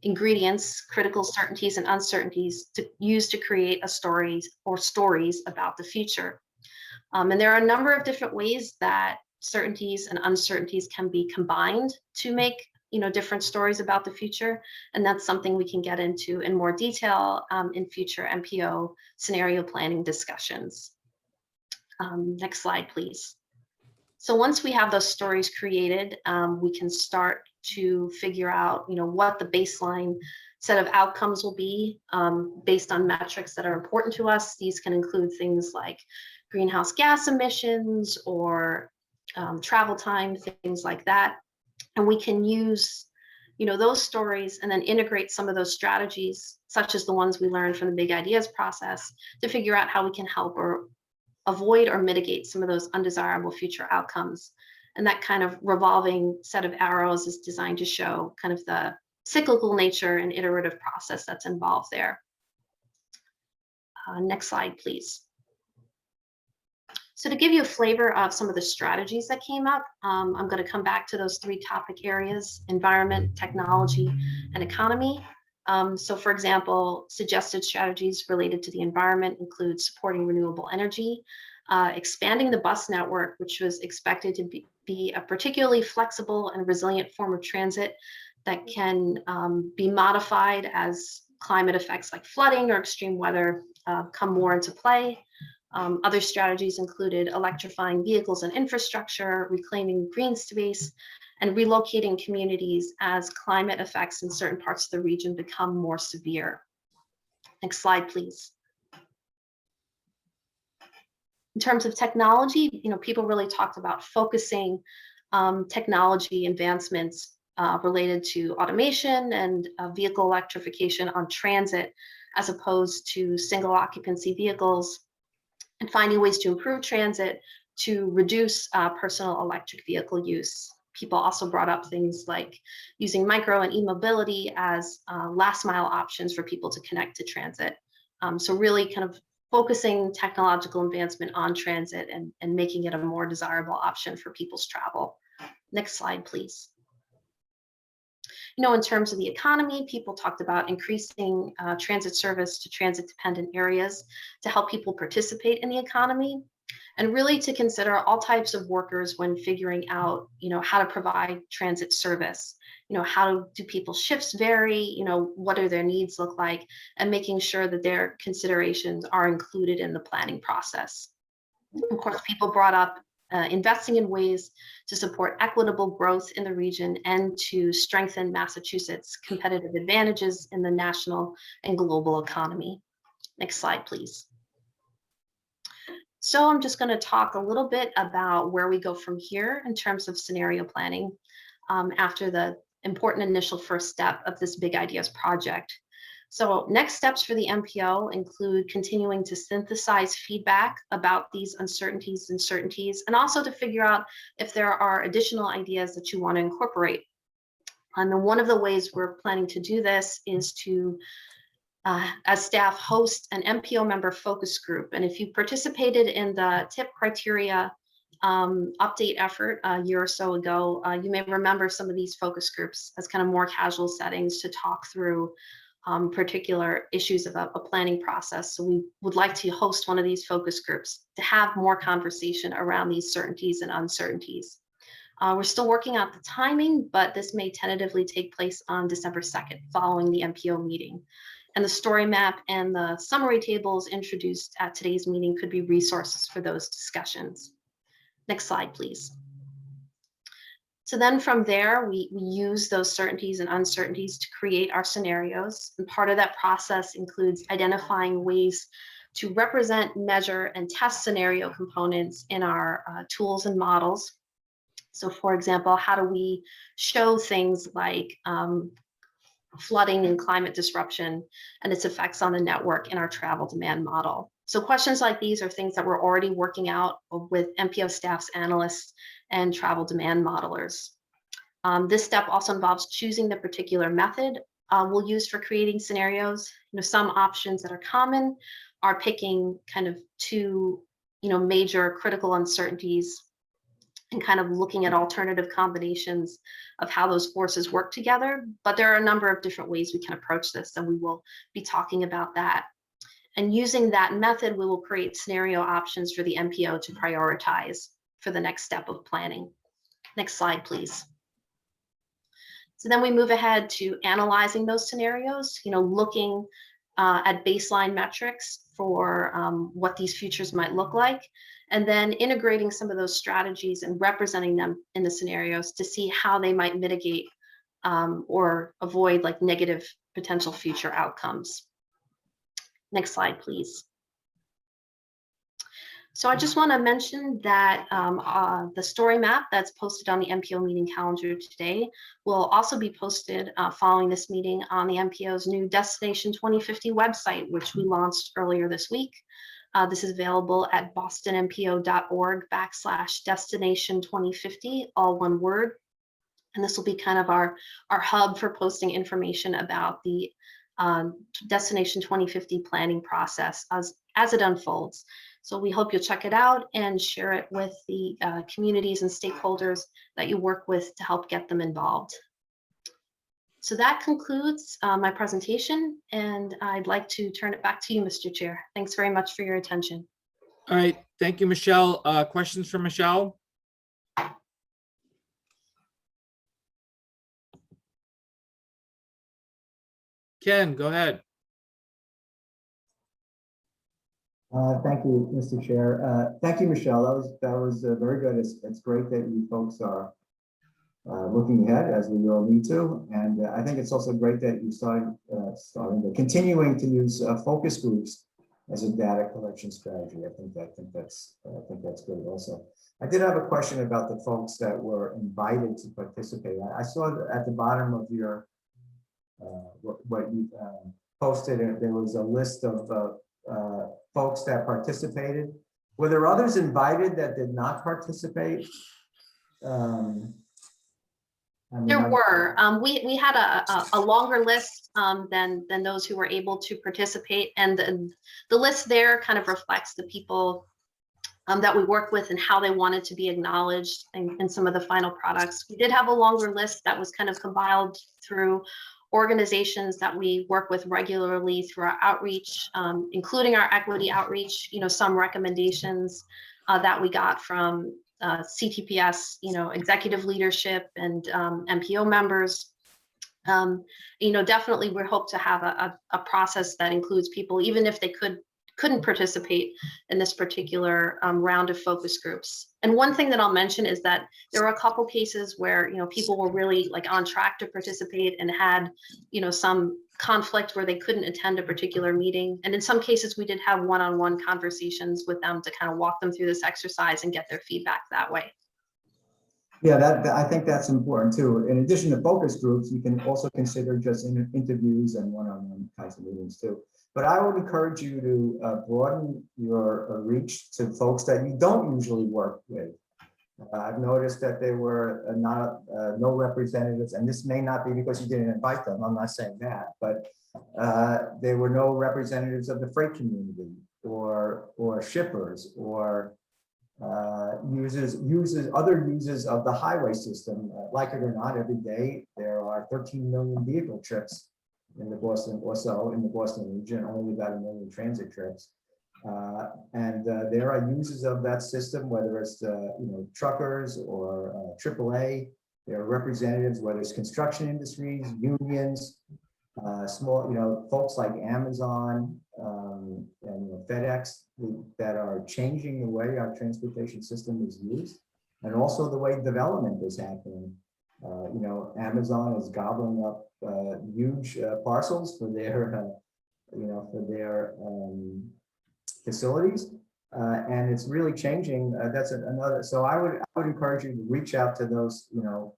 ingredients, critical certainties and uncertainties to use to create a stories about the future. And there are a number of different ways that certainties and uncertainties can be combined to make different stories about the future. And that's something we can get into in more detail in future MPO scenario planning discussions. Next slide, please. So once we have those stories created, we can start to figure out, what the baseline set of outcomes will be based on metrics that are important to us. These can include things like greenhouse gas emissions or travel time, things like that. And we can use, those stories and then integrate some of those strategies, such as the ones we learned from the Big Ideas process, to figure out how we can help or avoid or mitigate some of those undesirable future outcomes. And that kind of revolving set of arrows is designed to show kind of the cyclical nature and iterative process that's involved there. Next slide, please. So to give you a flavor of some of the strategies that came up, I'm going to come back to those 3 topic areas: environment, technology, and economy. So for example, suggested strategies related to the environment include supporting renewable energy, expanding the bus network, which was expected to be a particularly flexible and resilient form of transit that can be modified as climate effects like flooding or extreme weather come more into play. Other strategies included electrifying vehicles and infrastructure, reclaiming green space, and relocating communities as climate effects in certain parts of the region become more severe. Next slide, please. In terms of technology, people really talked about focusing technology advancements related to automation and vehicle electrification on transit, as opposed to single occupancy vehicles, and finding ways to improve transit to reduce personal electric vehicle use. People also brought up things like using micro and e-mobility as last mile options for people to connect to transit. So really kind of focusing technological advancement on transit and making it a more desirable option for people's travel. Next slide, please. In terms of the economy, people talked about increasing transit service to transit-dependent areas to help people participate in the economy, and really to consider all types of workers when figuring out, how to provide transit service. How do people's shifts vary? What do their needs look like? And making sure that their considerations are included in the planning process. Of course, people brought up investing in ways to support equitable growth in the region and to strengthen Massachusetts' competitive advantages in the national and global economy. Next slide, please. So I'm just going to talk a little bit about where we go from here in terms of scenario planning after the important initial first step of this Big Ideas project. So next steps for the MPO include continuing to synthesize feedback about these uncertainties and certainties, and also to figure out if there are additional ideas that you want to incorporate. And then one of the ways we're planning to do this is to, as staff, host an MPO member focus group. And if you participated in the TIP criteria update effort a year or so ago, you may remember some of these focus groups as kind of more casual settings to talk through particular issues of a planning process. So we would like to host one of these focus groups to have more conversation around these certainties and uncertainties. We're still working out the timing, but this may tentatively take place on December 2nd, following the MPO meeting. And the story map and the summary tables introduced at today's meeting could be resources for those discussions. Next slide, please. So then from there, we use those certainties and uncertainties to create our scenarios. And part of that process includes identifying ways to represent, measure, and test scenario components in our tools and models. So for example, how do we show things like flooding and climate disruption and its effects on the network in our travel demand model? So questions like these are things that we're already working out with MPO staff's analysts and travel demand modelers. This step also involves choosing the particular method we'll use for creating scenarios. Some options that are common are picking kind of two, major critical uncertainties and kind of looking at alternative combinations of how those forces work together. But there are a number of different ways we can approach this, and we will be talking about that. And using that method, we will create scenario options for the MPO to prioritize for the next step of planning. Next slide, please. So then we move ahead to analyzing those scenarios, looking at baseline metrics for what these futures might look like, and then integrating some of those strategies and representing them in the scenarios to see how they might mitigate or avoid like negative potential future outcomes. Next slide, please. So I just want to mention that the story map that's posted on the MPO meeting calendar today will also be posted following this meeting on the MPO's new Destination 2050 website, which we launched earlier this week. This is available at bostonmpo.org/destination2050, all one word. And this will be kind of our hub for posting information about the Destination 2050 planning process as it unfolds. So we hope you'll check it out and share it with the communities and stakeholders that you work with to help get them involved. So that concludes my presentation, and I'd like to turn it back to you, Mr. Chair. Thanks very much for your attention. All right, thank you, Michelle. Questions for Michelle? Ken, go ahead. Thank you, Mr. Chair. Thank you, Michelle. That was very good. It's great that you folks are looking ahead, as we all need to, and I think it's also great that you continuing to use focus groups as a data collection strategy. I think that's good. Also, I did have a question about the folks that were invited to participate. I saw at the bottom of your what you posted. There was a list of folks that participated. Were there others invited that did not participate? There were. We had a longer list than those who were able to participate, and the list there kind of reflects the people that we worked with and how they wanted to be acknowledged in some of the final products. We did have a longer list that was kind of compiled through organizations that we work with regularly through our outreach, including our equity outreach. Some recommendations that we got from CTPS, executive leadership and MPO members. Definitely we hope to have a process that includes people, even if they couldn't participate in this particular round of focus groups. And one thing that I'll mention is that there were a couple cases where people were really like on track to participate and had some conflict where they couldn't attend a particular meeting. And in some cases we did have one-on-one conversations with them to kind of walk them through this exercise and get their feedback that way. Yeah, I think that's important too. In addition to focus groups, you can also consider just interviews and one-on-one kinds of meetings too. But I would encourage you to broaden your reach to folks that you don't usually work with. I've noticed that there were no representatives, and this may not be because you didn't invite them, I'm not saying that, but there were no representatives of the freight community or shippers or other users of the highway system. Like it or not, every day there are 13 million vehicle trips in the Boston region, only about 1 million transit trips. And there are users of that system, whether it's truckers or AAA. There are representatives, whether it's construction industries, unions, small, folks like Amazon and FedEx that are changing the way our transportation system is used, and also the way development is happening. Amazon is gobbling up huge parcels for their, facilities, and it's really changing. That's another. So I would encourage you to reach out to those,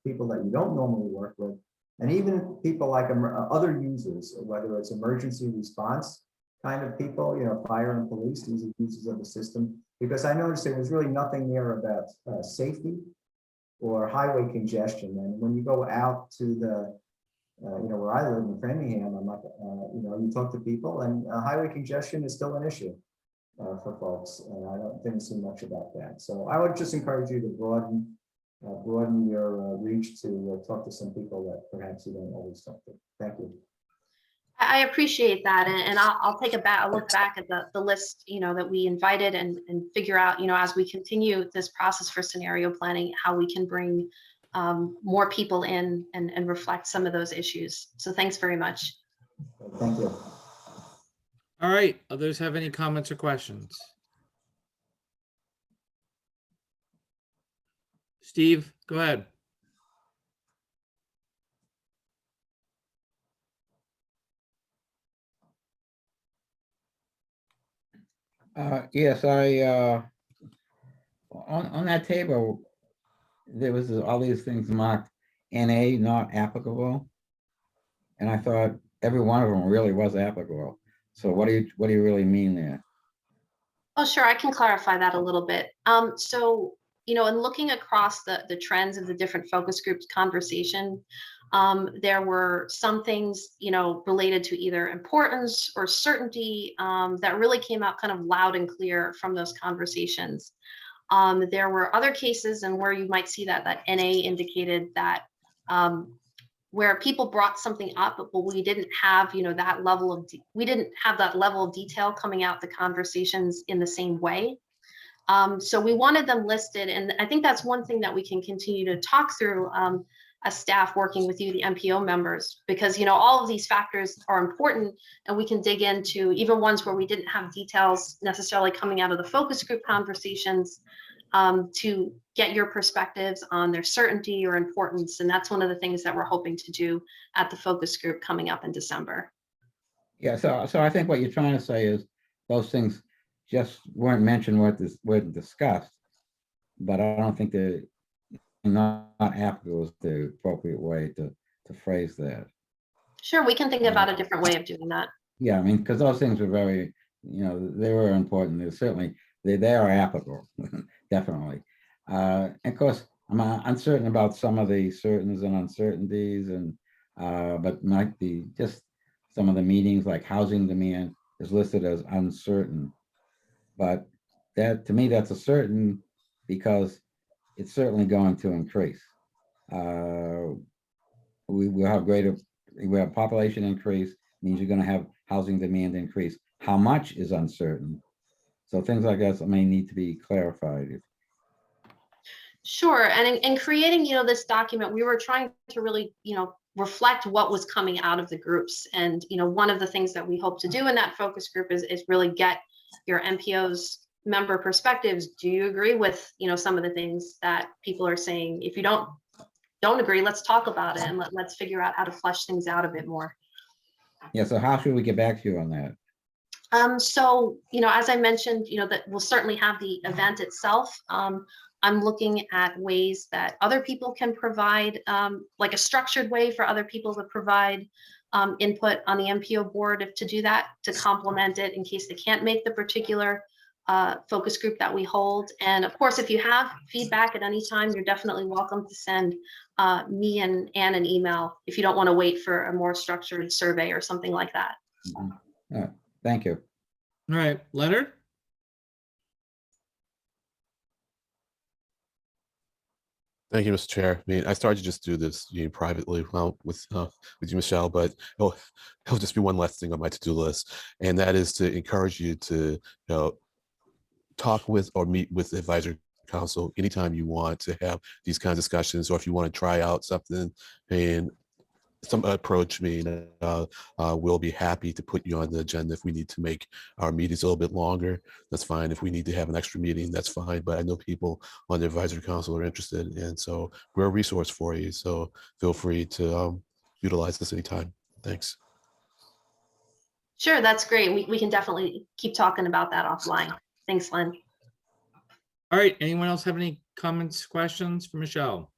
people that you don't normally work with, and even people like other users, whether it's emergency response kind of people, fire and police. These are users of the system, because I noticed there was really nothing there about safety or highway congestion. And when you go out to the where I live in Framingham, I'm like, you talk to people, and highway congestion is still an issue for folks, and I didn't see much about that. So I would just encourage you to broaden your reach to talk to some people that perhaps you don't always talk to. Thank you. I appreciate that, and I'll take a look back at the list, that we invited, and figure out, as we continue this process for scenario planning, how we can bring more people in and reflect some of those issues. So thanks very much. Thank you. All right, others have any comments or questions? Steve, go ahead. Yes, on that table, there was all these things marked NA, not applicable. And I thought every one of them really was applicable. So what do you really mean there? Oh, sure, I can clarify that a little bit. So, in looking across the trends of the different focus groups conversation, there were some things, related to either importance or certainty that really came out kind of loud and clear from those conversations. There were other cases, and where you might see that NA indicated that where people brought something up, but we didn't have, that level of detail coming out the conversations in the same way. So we wanted them listed, and I think that's one thing that we can continue to talk through as staff working with you, the MPO members, because all of these factors are important, and we can dig into even ones where we didn't have details necessarily coming out of the focus group conversations to get your perspectives on their certainty or importance. And that's one of the things that we're hoping to do at the focus group coming up in December. Yeah, so I think what you're trying to say is those things just weren't mentioned, weren't discussed, but I don't think they're not applicable is the appropriate way to phrase that. Sure, we can think about a different way of doing that. Yeah, I mean, because those things were very, they were important. They're certainly, they are applicable, definitely. And of course, I'm uncertain about some of the certains and uncertainties, and but might be just some of the meetings, like housing demand is listed as uncertain. But that, to me, that's a certain, because it's certainly going to increase. We will have population increase, means you're going to have housing demand increase. How much is uncertain? So things like that may need to be clarified. Sure, and in creating, this document, we were trying to really, reflect what was coming out of the groups. And, one of the things that we hope to do in that focus group is really get your MPO's member perspectives. Do you agree with, some of the things that people are saying? If you don't agree, let's talk about it, and let's figure out how to flesh things out a bit more. Yeah, so how should we get back to you on that? So, as I mentioned, that we'll certainly have the event itself. I'm looking at ways that other people can provide, like a structured way for other people to provide input on the MPO board to do that, to complement it in case they can't make the particular focus group that we hold. And of course, if you have feedback at any time, you're definitely welcome to send me and Ann an email if you don't want to wait for a more structured survey or something like that. Mm-hmm. All right. Thank you. All right, Leonard? Thank you, Mr. Chair. I mean, I started to just do this privately with you, Michelle, but it'll just be one last thing on my to-do list, and that is to encourage you to talk with or meet with the advisory council anytime you want to have these kinds of discussions, or if you want to try out something and approach me, we'll be happy to put you on the agenda if we need to make our meetings a little bit longer. That's fine. If we need to have an extra meeting, that's fine. But I know people on the advisory council are interested, and so we're a resource for you. So feel free to utilize this anytime. Thanks. Sure, that's great. We can definitely keep talking about that offline. Thanks, Lynn. All right, anyone else have any comments, questions for Michelle?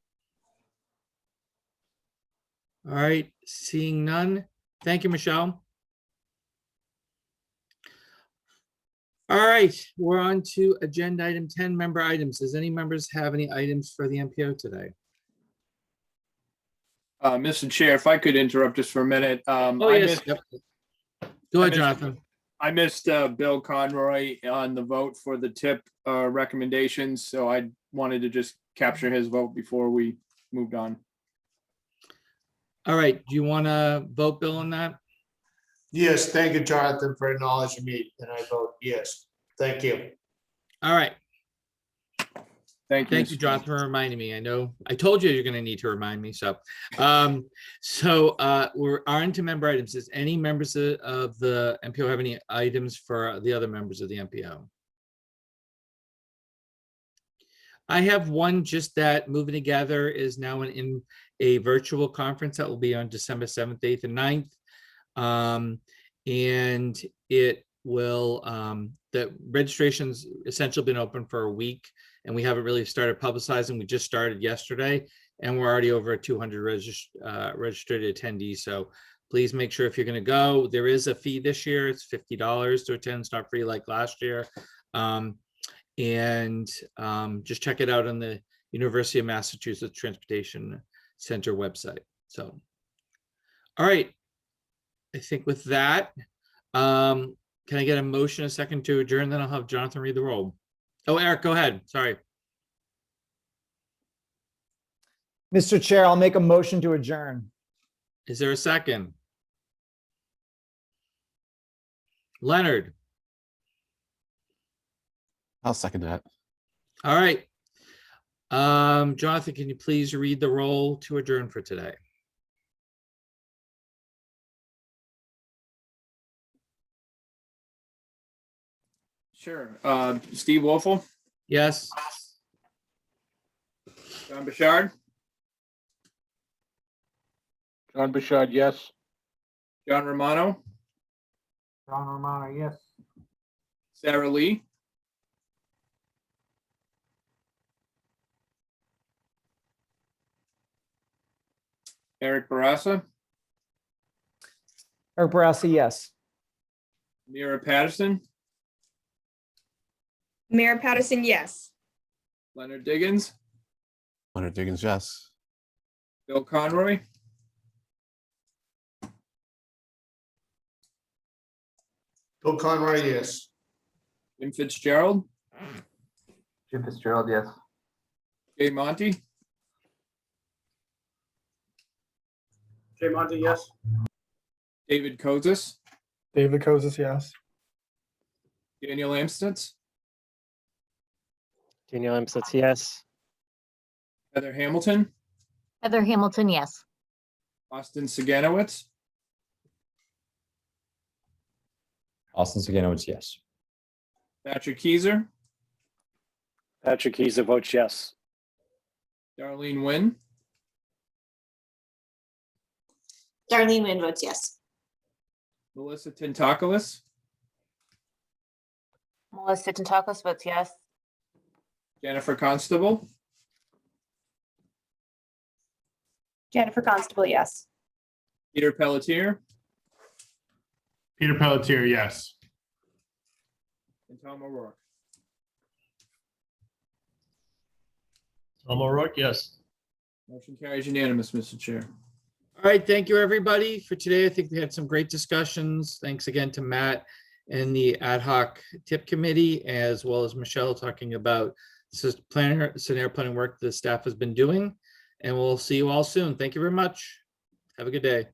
All right, seeing none. Thank you, Michelle. All right, we're on to agenda item 10, member items. Does any members have any items for the MPO today? Mr. Chair, if I could interrupt just for a minute. Oh, yes. Yep. Go ahead, Jonathan. I missed Bill Conroy on the vote for the TIP recommendations, so I wanted to just capture his vote before we moved on. All right, do you want to vote, Bill, on that? Yes, thank you, Jonathan, for acknowledging me, and I vote yes. Thank you. All right. Thank you. Thank you, Jonathan, for reminding me. I know I told you you're going to need to remind me. So, we're on to member items. Does any members of the MPO have any items for the other members of the MPO? I have one, just that Moving Together is now in a virtual conference that will be on December 7th, 8th, and 9th. And it will, the registration's essentially been open for a week, and we haven't really started publicizing. We just started yesterday, and we're already over 200 registered attendees. So please make sure if you're going to go, there is a fee this year. It's $50 to attend. It's not free like last year. Just check it out on the University of Massachusetts Transportation Center website. So, all right. I think with that, can I get a motion, a second to adjourn? Then I'll have Jonathan read the roll. Oh, Eric, go ahead. Sorry. Mr. Chair, I'll make a motion to adjourn. Is there a second? Leonard. I'll second that. All right. Jonathan, can you please read the roll to adjourn for today? Sure. Steve Wolfle? Yes. John Bouchard? John Bouchard, yes. John Romano? John Romano, yes. Sarah Lee? Eric Barassa? Eric Barassa, yes. Mira Patterson? Mayor Patterson, yes. Leonard Diggins? Leonard Diggins, yes. Bill Conroy? Bill Conroy, yes. Jim Fitzgerald? Jim Fitzgerald, yes. Jay Monty? Jay Monty, yes. David Kozis? David Kozis, yes. Daniel Amstutz? Daniel Amstutz, yes. Heather Hamilton? Heather Hamilton, yes. Austin Saganowitz? Austin Saganowitz, yes. Patrick Keyser? Patrick Keyser votes yes. Darlene Wynn? Darlene Wynn votes yes. Melissa Tintakoulis? Melissa Tintakoulis votes yes. Jennifer Constable? Jennifer Constable, yes. Peter Pelletier? Peter Pelletier, yes. And Tom O'Rourke. Tom O'Rourke, yes. Motion carries unanimous, Mr. Chair. All right, thank you, everybody, for today. I think we had some great discussions. Thanks again to Matt and the Ad Hoc Tip Committee, as well as Michelle talking about This is scenario planning work the staff has been doing, and we'll see you all soon. Thank you very much. Have a good day.